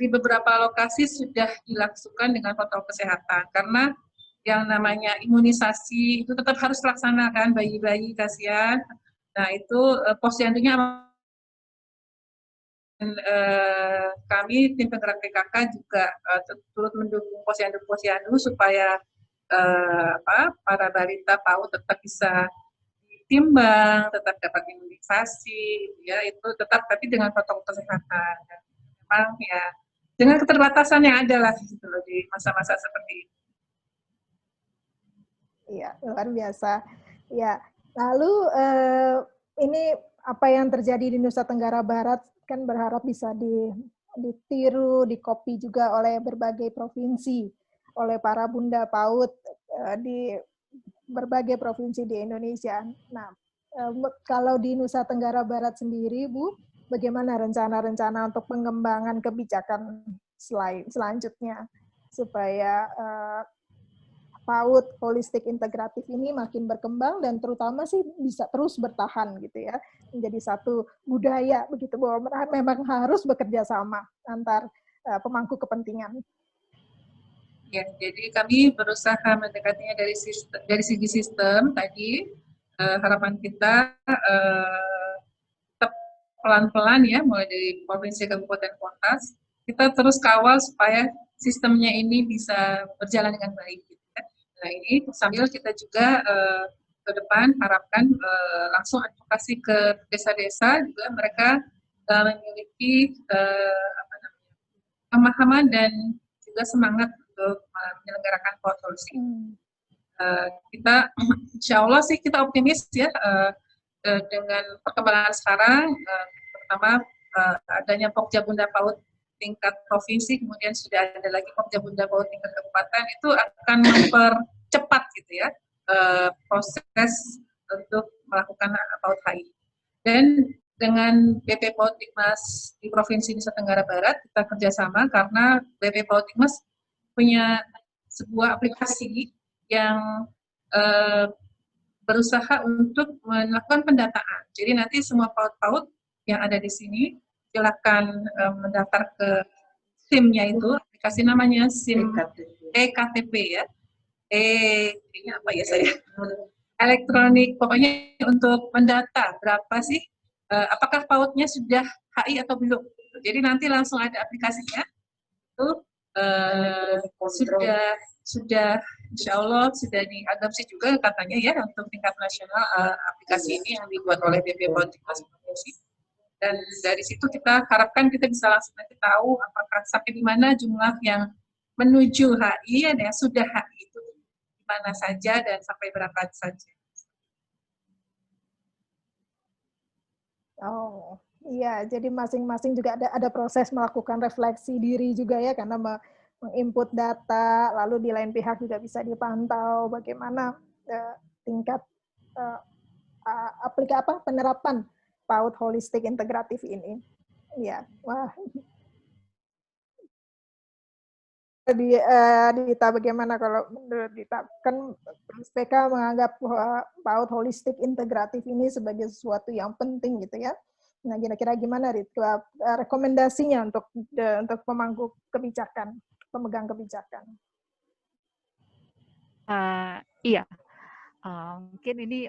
di beberapa lokasi sudah dilakukan dengan protokol kesehatan, karena yang namanya imunisasi itu tetap harus dilaksanakan, bayi-bayi kasihan. Nah itu Posyandunya kami tim penggerak PKK juga turut mendukung Posyandu supaya para balita PAUD tetap bisa ditimbang, tetap dapat imunisasi, ya itu tetap tapi dengan protokol kesehatan. Dan memang ya dengan keterbatasan yang ada lah gitu loh di masa-masa seperti ini. Iya, luar biasa. Ya, lalu ini apa yang terjadi di Nusa Tenggara Barat kan berharap bisa ditiru, dikopi juga oleh berbagai provinsi, oleh para bunda PAUD di berbagai provinsi di Indonesia. Nah, kalau di Nusa Tenggara Barat sendiri, Bu, bagaimana rencana-rencana untuk pengembangan kebijakan selanjutnya supaya PAUD holistik integratif ini makin berkembang dan terutama sih bisa terus bertahan gitu ya, menjadi satu budaya begitu, bahwa memang harus bekerja sama antar pemangku kepentingan. Ya, jadi kami berusaha mendekatinya dari segi sistem tadi. Harapan kita tetap pelan-pelan ya, mulai dari provinsi, kabupaten, kota. Kita terus kawal supaya sistemnya ini bisa berjalan dengan baik. Gitu kan. Nah ini sambil kita juga ke depan harapkan langsung advokasi ke desa-desa juga mereka memiliki pemahaman dan juga semangat untuk menyelenggarakan PAUD holistik. Kita insya Allah sih kita optimis ya dengan perkembangan sekarang, pertama adanya Pokja Bunda PAUD tingkat provinsi, kemudian sudah ada lagi Pokja Bunda PAUD tingkat kabupaten, itu akan mempercepat gitu ya proses untuk melakukan PAUD HI. Dan dengan BP PAUD Dikmas di Provinsi Nusa Tenggara Barat kita kerjasama karena BP PAUD Dikmas punya sebuah aplikasi yang berusaha untuk melakukan pendataan. Jadi nanti semua PAUD-PAUD yang ada di sini silakan mendaftar ke SIM-nya itu, aplikasi namanya SIM EKTP ya. Ini apa ya saya? Elektronik, pokoknya untuk mendata berapa sih, apakah PAUD-nya sudah HI atau belum. Jadi nanti langsung ada aplikasinya, itu sudah insya Allah sudah diadopsi juga katanya ya untuk tingkat nasional aplikasi ini yang dibuat oleh BP PAUD Dikmas Provinsi. Dan dari situ kita harapkan kita bisa langsung nanti tahu apakah sampai di mana jumlah yang menuju HI dan yang sudah HI itu di mana saja dan sampai berapa saja. Oh iya, jadi masing-masing juga ada proses melakukan refleksi diri juga ya, karena menginput data, lalu di lain pihak juga bisa dipantau bagaimana tingkat penerapan PAUD holistik integratif ini. Ya, wah. Dita, bagaimana kalau menurut Dita? Kan SPK menganggap PAUD holistik integratif ini sebagai sesuatu yang penting gitu ya. Nah, kira-kira gimana Dita rekomendasinya untuk pemangku kebijakan, pemegang kebijakan? Iya, mungkin ini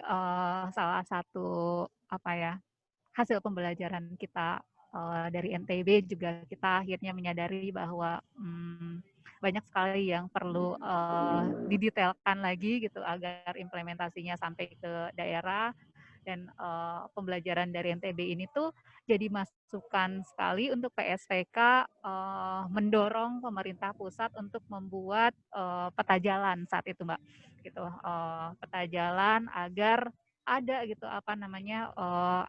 salah satu hasil pembelajaran kita dari NTB juga kita akhirnya menyadari bahwa banyak sekali yang perlu didetailkan lagi gitu agar implementasinya sampai ke daerah. Dan pembelajaran dari NTB ini tuh jadi masukan sekali untuk PSPK mendorong pemerintah pusat untuk membuat peta jalan saat itu Mbak, gitu, peta jalan agar ada gitu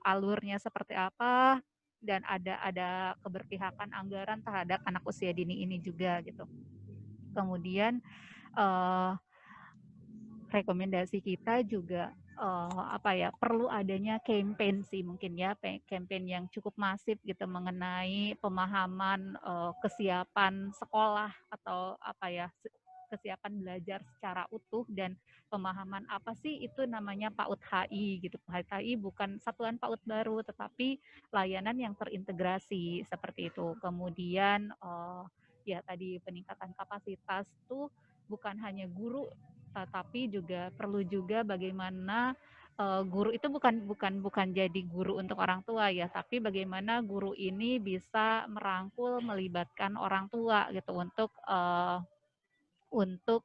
alurnya seperti apa dan ada keberpihakan anggaran terhadap anak usia dini ini juga gitu. Kemudian rekomendasi kita juga perlu adanya campaign sih mungkin ya, campaign yang cukup masif gitu mengenai pemahaman kesiapan sekolah atau kesiapan belajar secara utuh dan pemahaman apa sih itu namanya PAUD HI gitu. PAUD HI bukan satuan PAUD baru tetapi layanan yang terintegrasi seperti itu. Kemudian ya tadi peningkatan kapasitas tuh bukan hanya guru tapi juga perlu juga bagaimana guru itu bukan jadi guru untuk orang tua ya, tapi bagaimana guru ini bisa merangkul melibatkan orang tua gitu untuk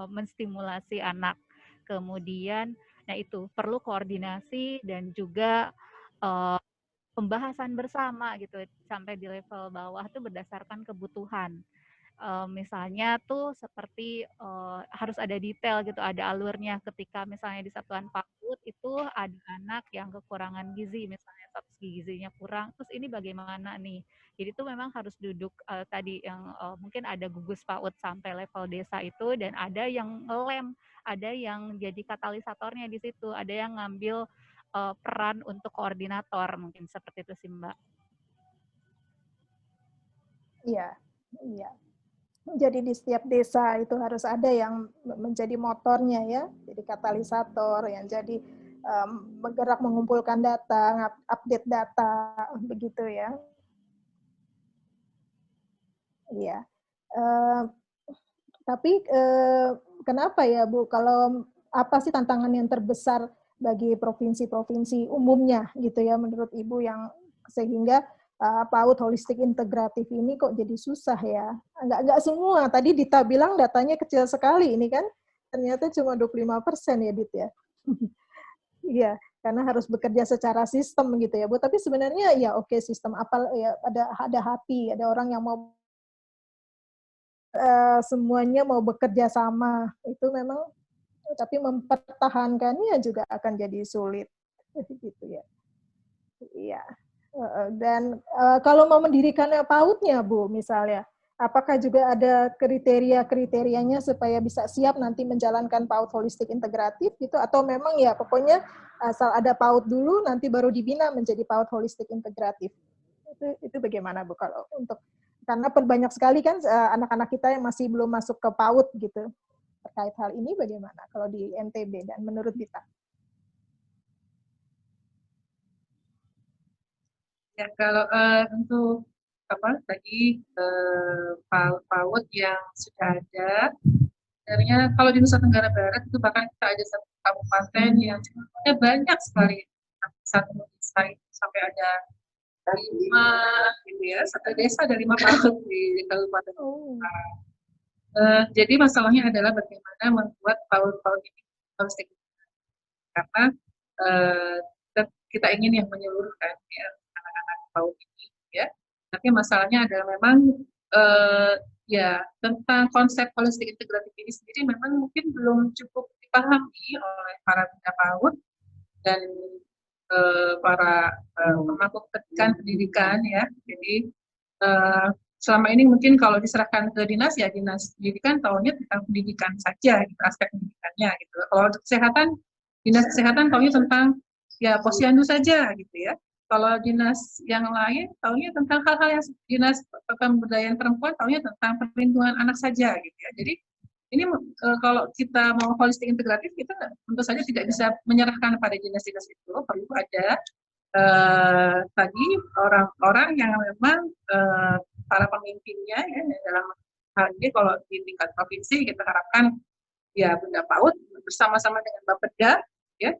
menstimulasi anak. Kemudian nah itu perlu koordinasi dan juga pembahasan bersama gitu sampai di level bawah itu berdasarkan kebutuhan. Misalnya tuh seperti harus ada detail gitu, ada alurnya. Ketika misalnya di satuan PAUD itu ada anak yang kekurangan gizi, misalnya status gizinya kurang, terus ini bagaimana nih? Jadi itu memang harus duduk tadi yang mungkin ada gugus PAUD sampai level desa itu, dan ada yang ngelem, ada yang jadi katalisatornya di situ, ada yang ngambil peran untuk koordinator, mungkin seperti itu sih Mbak. Iya, iya. Jadi di setiap desa itu harus ada yang menjadi motornya ya, jadi katalisator yang jadi bergerak mengumpulkan data, update data, begitu ya. Iya. Tapi kenapa ya Bu, kalau apa sih tantangan yang terbesar bagi provinsi-provinsi umumnya gitu ya menurut Ibu yang sehingga PAUD holistik integratif ini kok jadi susah ya? Enggak semua. Tadi Dita bilang datanya kecil sekali ini kan. Ternyata cuma 25% ya, Dit ya. Iya, karena harus bekerja secara sistem gitu ya, Bu. Tapi sebenarnya ya oke, sistem apa ya, ada hati, ada orang yang mau semuanya mau bekerja sama. Itu memang, tapi mempertahankannya juga akan jadi sulit gitu ya. Iya. Dan kalau mau mendirikannya PAUD-nya, Bu, misalnya, apakah juga ada kriteria-kriterianya supaya bisa siap nanti menjalankan PAUD holistik integratif gitu, atau memang ya pokoknya asal ada PAUD dulu, nanti baru dibina menjadi PAUD holistik integratif? Itu bagaimana, Bu, kalau untuk, karena banyak sekali kan anak-anak kita yang masih belum masuk ke PAUD gitu. Terkait hal ini bagaimana kalau di NTB dan menurut kita? Ya, kalau untuk apa tadi PAUD yang sudah ada, sebenarnya kalau di Nusa Tenggara Barat itu bahkan kita ada satu kabupaten yang jumlahnya banyak sekali, satu desa itu sampai ada 5 gitu ya, satu desa ada 5 PAUD di kabupaten. Jadi masalahnya adalah bagaimana membuat PAUD ini holistik, karena kita ingin yang menyeluruhkan ya anak-anak PAUD ini ya. Tapi masalahnya adalah memang ya tentang konsep holistik integratif ini sendiri memang mungkin belum cukup dipahami oleh para bunda PAUD dan para pemangku pendidikan ya. Jadi selama ini mungkin kalau diserahkan ke dinas ya dinas pendidikan tahunya tentang pendidikan saja gitu, aspek pendidikannya gitu. Kalau untuk kesehatan, dinas kesehatan tahunya tentang ya posyandu saja gitu ya. Kalau dinas yang lain tahunya tentang hal-hal yang dinas pemberdayaan perempuan tahunya tentang perlindungan anak saja gitu ya. Jadi ini kalau kita mau holistik integratif, kita tentu saja tidak bisa menyerahkan pada dinas-dinas itu, perlu ada tadi orang-orang yang memang para pemimpinnya ya dalam hal ini. Kalau di tingkat provinsi kita harapkan ya Bunda PAUD bersama-sama dengan Bapeda ya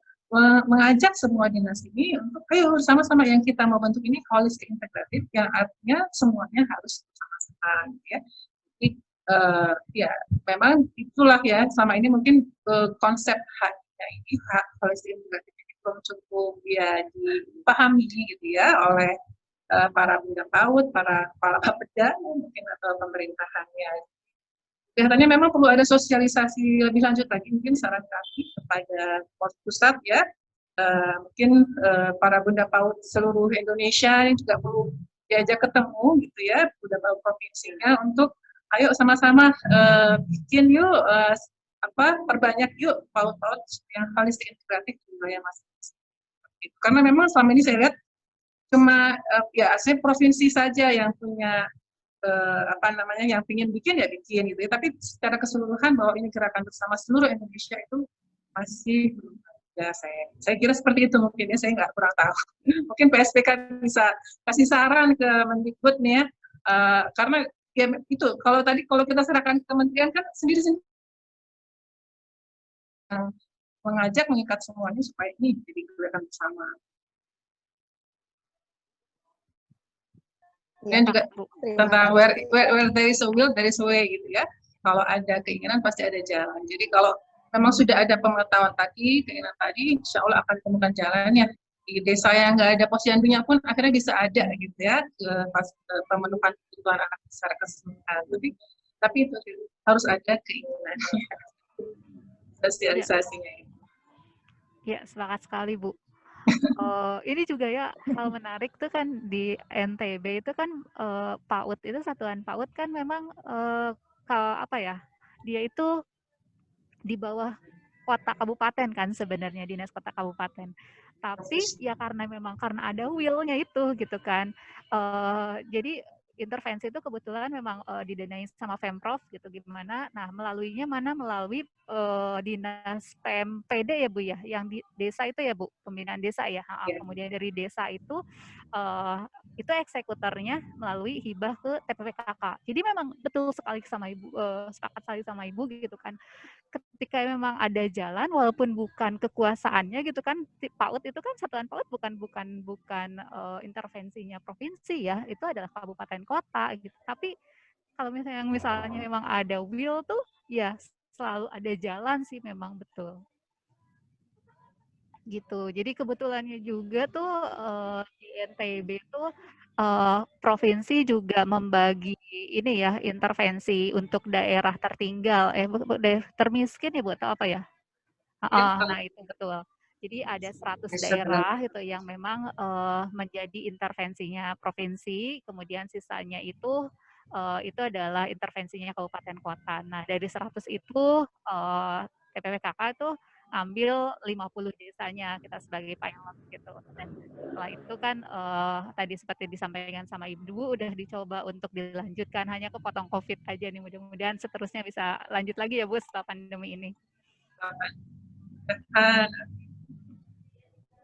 mengajak semua dinas ini untuk ayo sama-sama yang kita mau bentuk ini holistik integratif, yang artinya semuanya harus bersama-sama ya. Jadi ya memang itulah ya selama ini mungkin konsep haknya ini, hak holistik integratif ini belum cukup ya dipahami gitu ya oleh para bunda PAUD, para kepala Bapeda mungkin atau pemerintahannya. Kelihatannya memang perlu ada sosialisasi lebih lanjut lagi, mungkin saran kami kepada pusat ya, mungkin para bunda PAUD seluruh Indonesia ini juga perlu diajak ketemu gitu ya, bunda PAUD provinsinya untuk ayo sama-sama bikin yuk perbanyak yuk PAUD-PAUD yang holistik integratif di wilayah masing-masing. Karena memang selama ini saya lihat cuma ya asli provinsi saja yang punya yang ingin bikin ya bikin gitu ya, tapi secara keseluruhan bahwa ini gerakan bersama seluruh Indonesia itu masih belum ada. Saya kira seperti itu mungkin ya, saya nggak kurang tahu. Mungkin PSPK bisa kasih saran ke Mendikbud nih ya, karena ya itu kalau kita serahkan ke kementerian kan sendiri-sendiri mengajak mengikat semuanya supaya ini jadi gerakan bersama. Dan juga tentang where there is a will, there is a way gitu ya. Kalau ada keinginan pasti ada jalan. Jadi kalau memang sudah ada pengetahuan tadi, keinginan tadi, insya Allah akan ditemukan jalannya. Di desa yang nggak ada posyandunya pun akhirnya bisa ada gitu ya, pemenuhan kebutuhan anak secara keseluruhan. Jadi Tapi itu harus ada keinginan sosialisasinya. Ya, sepakat sekali, Bu. Ini juga ya hal menarik tuh kan di NTB itu kan PAUD itu satuan PAUD kan memang apa ya, dia itu di bawah kota kabupaten kan sebenarnya, dinas kota kabupaten. Tapi ya karena ada will-nya itu gitu kan. Jadi intervensi itu kebetulan memang didanai sama Pemprov gitu gimana. Nah, melalui dinas PMPD ya Bu ya, yang di desa itu ya Bu, pembinaan desa ya. Kemudian dari desa itu eksekutornya melalui hibah ke TPPKK. Jadi memang betul sekali sama Ibu, sepakat sekali sama Ibu gitu kan. Ketika memang ada jalan walaupun bukan kekuasaannya gitu kan, PAUD itu kan satuan PAUD bukan intervensinya provinsi ya, itu adalah kabupaten kota gitu. Tapi kalau misalnya memang ada will tuh ya selalu ada jalan sih, memang betul gitu. Jadi kebetulannya juga tuh di NTB tuh provinsi juga membagi ini ya, intervensi untuk daerah tertinggal, daerah termiskin ya Bu, atau apa ya? Nah itu betul. Jadi ada 100 daerah gitu yang memang menjadi intervensinya provinsi, kemudian sisanya itu adalah intervensinya kabupaten kota. Nah dari 100 itu TPPKK itu ambil 50 desanya kita sebagai pilot gitu. Dan setelah itu kan tadi seperti disampaikan sama Ibu udah dicoba untuk dilanjutkan, hanya kepotong COVID aja nih, mudah-mudahan seterusnya bisa lanjut lagi ya Bu setelah pandemi ini.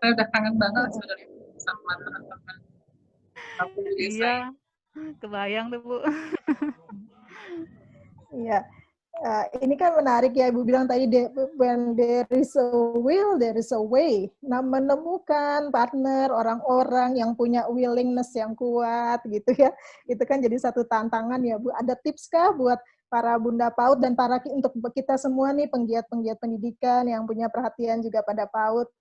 Saya udah kangen banget sebenarnya sama teman-teman. Iya, kebayang tuh Bu. Iya. Ini kan menarik ya, Ibu bilang tadi, when there is a will, there is a way. Nah, menemukan partner, orang-orang yang punya willingness yang kuat gitu ya, itu kan jadi satu tantangan ya, Bu. Ada tips kah buat para Bunda PAUD dan untuk kita semua nih, penggiat-penggiat pendidikan yang punya perhatian juga pada PAUD,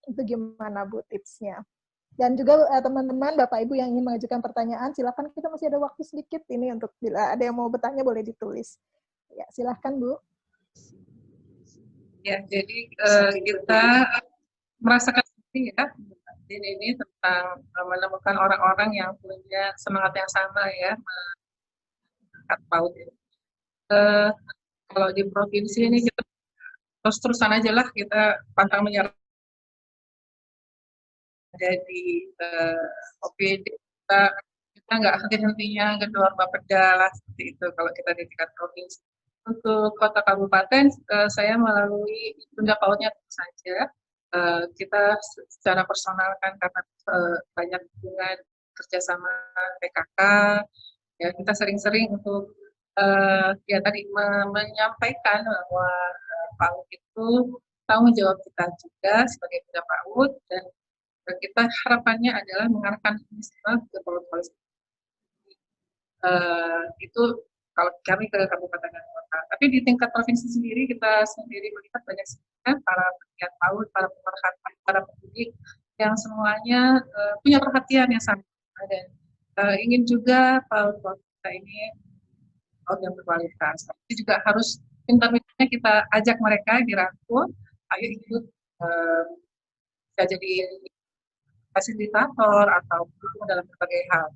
itu gimana Bu tipsnya? Dan juga teman-teman, Bapak Ibu yang ingin mengajukan pertanyaan, silakan, kita masih ada waktu sedikit ini untuk bila ada yang mau bertanya boleh ditulis. Ya, silahkan Bu. Ya, jadi kita merasakan sendiri ya ini tentang menemukan orang-orang yang punya semangat yang sama ya mengangkat PAUD. Kalau di provinsi ini kita terus-terusan aja lah kita pantang menyerah. Jadi OPD kita nggak henti-hentinya gedor Bapeda lah seperti itu kalau kita di tingkat provinsi. Untuk kota kabupaten, saya melalui Bunda PAUD-nya tentu saja. Kita secara personal kan karena banyak hubungan kerjasama PKK, ya kita sering-sering untuk ya tadi menyampaikan bahwa PAUD itu tanggung jawab kita juga sebagai Bunda PAUD, dan kita harapannya adalah mengarahkan ini semua ke policy. Itu kalau kami ke kabupaten dan kota. Tapi di tingkat provinsi sendiri, kita sendiri melihat banyak sekali para pegiat PAUD, para pemerhati, para pendidik yang semuanya punya perhatian yang sama, dan ingin juga PAUD kita ini PAUD yang berkualitas. Tapi juga harus pintar-pintarnya kita ajak mereka dirangkul, ayo ikut bisa jadi fasilitator atau dalam berbagai hal.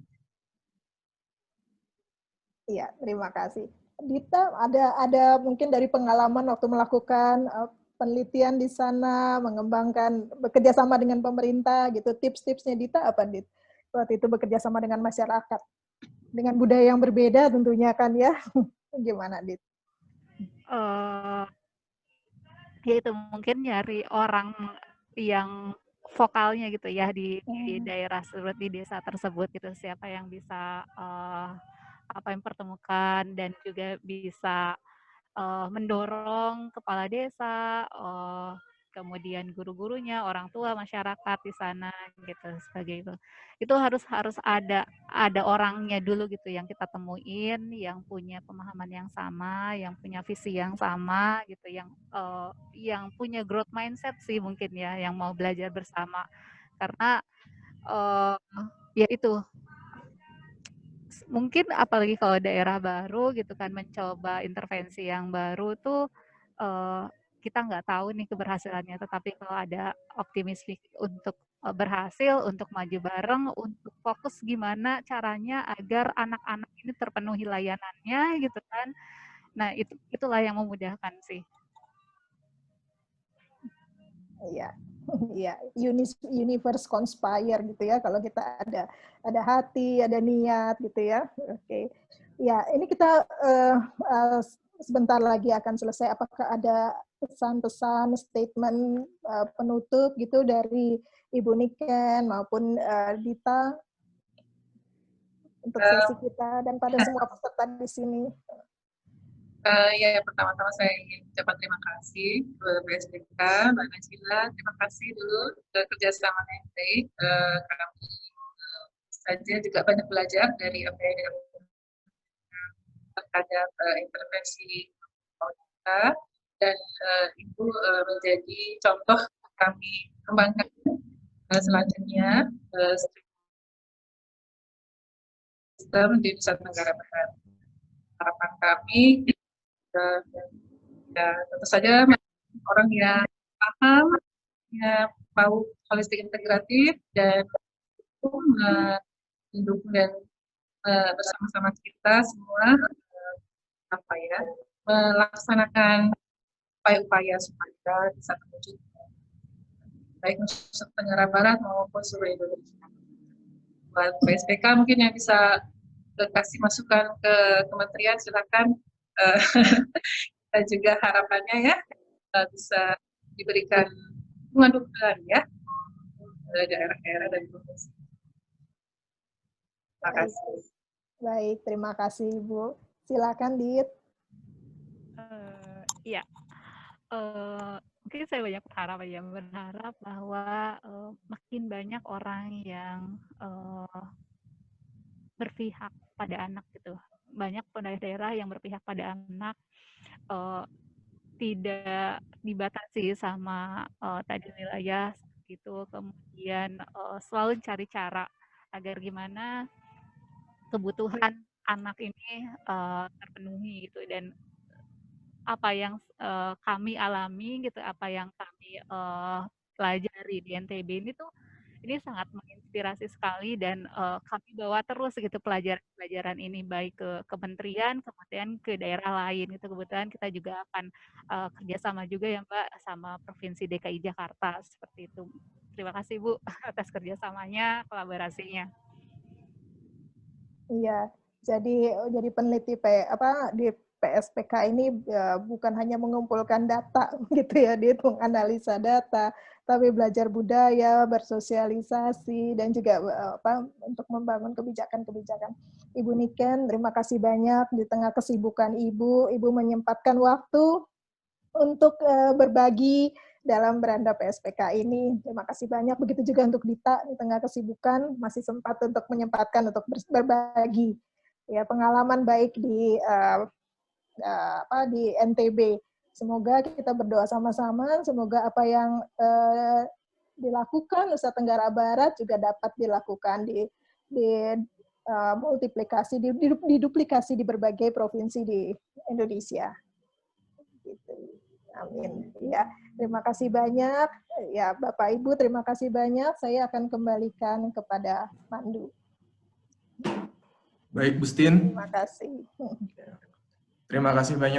Iya, terima kasih. Dita, ada mungkin dari pengalaman waktu melakukan penelitian di sana, mengembangkan, bekerja sama dengan pemerintah gitu, tips-tipsnya Dita apa, Dit? Waktu itu bekerja sama dengan masyarakat, dengan budaya yang berbeda tentunya kan ya, gimana, Dit? Ya itu mungkin nyari orang yang vokalnya gitu ya di daerah tersebut, di desa tersebut gitu, siapa yang bisa apa yang pertemukan dan juga bisa mendorong kepala desa, kemudian guru-gurunya, orang tua, masyarakat di sana gitu sebagai itu. Itu harus ada orangnya dulu gitu yang kita temuin, yang punya pemahaman yang sama, yang punya visi yang sama gitu, yang punya growth mindset sih mungkin ya, yang mau belajar bersama. Karena ya itu mungkin apalagi kalau daerah baru gitu kan, mencoba intervensi yang baru tuh kita nggak tahu nih keberhasilannya, tetapi kalau ada optimistik untuk berhasil, untuk maju bareng, untuk fokus gimana caranya agar anak-anak ini terpenuhi layanannya gitu kan. Nah, itulah yang memudahkan sih. Iya. Iya, universe conspire gitu ya, kalau kita ada hati, ada niat gitu ya. Oke. Ya, ini kita sebentar lagi akan selesai. Apakah ada pesan-pesan, statement penutup gitu dari Ibu Niken maupun Dita untuk sesi kita dan pada semua peserta di sini? Ya, pertama-tama saya ingin ucapkan terima kasih ke PSBK, Mbak Najila. Terima kasih dulu kerjasama yang baik. Kami saja juga banyak belajar dari apa yang dilakukan terhadap intervensi kita, dan itu menjadi contoh kami kembangkan selanjutnya sistem di Nusa Tenggara Barat. Harapan kami ya, tentu saja orang yang paham, ya, mau holistik integratif dan mendukung dan bersama-sama kita semua melaksanakan upaya-upaya supaya bisa menuju baik Nusa Tenggara Barat maupun seluruh Indonesia. Buat PSBK mungkin yang bisa kasih masukan ke kementerian, silakan. Kita juga harapannya ya bisa diberikan dukungan ya daerah-daerah dan provinsi. Terima kasih. Baik, terima kasih Ibu. Silakan Dit. Iya, mungkin saya banyak berharap bahwa makin banyak orang yang berpihak pada anak gitu. Banyak daerah yang berpihak pada anak, tidak dibatasi sama tadi wilayah gitu, kemudian selalu cari cara agar gimana kebutuhan anak ini terpenuhi gitu, dan apa yang kami alami gitu, apa yang kami pelajari di NTB ini tuh ini sangat menginspirasi sekali, dan kami bawa terus gitu pelajaran ini baik ke kementerian, kemudian ke daerah lain gitu. Kebetulan kita juga akan kerjasama juga ya Mbak sama Provinsi DKI Jakarta seperti itu. Terima kasih Bu atas kerjasamanya, kolaborasinya. Iya, jadi peneliti di PSPK ini bukan hanya mengumpulkan data gitu ya, dia menganalisa data, tapi belajar budaya, bersosialisasi, dan juga untuk membangun kebijakan-kebijakan. Ibu Niken, terima kasih banyak di tengah kesibukan Ibu menyempatkan waktu untuk berbagi dalam beranda PSPK ini. Terima kasih banyak. Begitu juga untuk Dita, di tengah kesibukan masih sempat untuk menyempatkan untuk berbagi ya pengalaman baik di NTB. Semoga kita berdoa sama-sama, semoga apa yang dilakukan Nusa Tenggara Barat juga dapat dilakukan di multiplikasi, diduplikasi di berbagai provinsi di Indonesia. Gitu. Amin. Ya, terima kasih banyak. Ya, Bapak Ibu, terima kasih banyak. Saya akan kembalikan kepada Pandu. Baik, Bustin. Terima kasih. Terima kasih banyak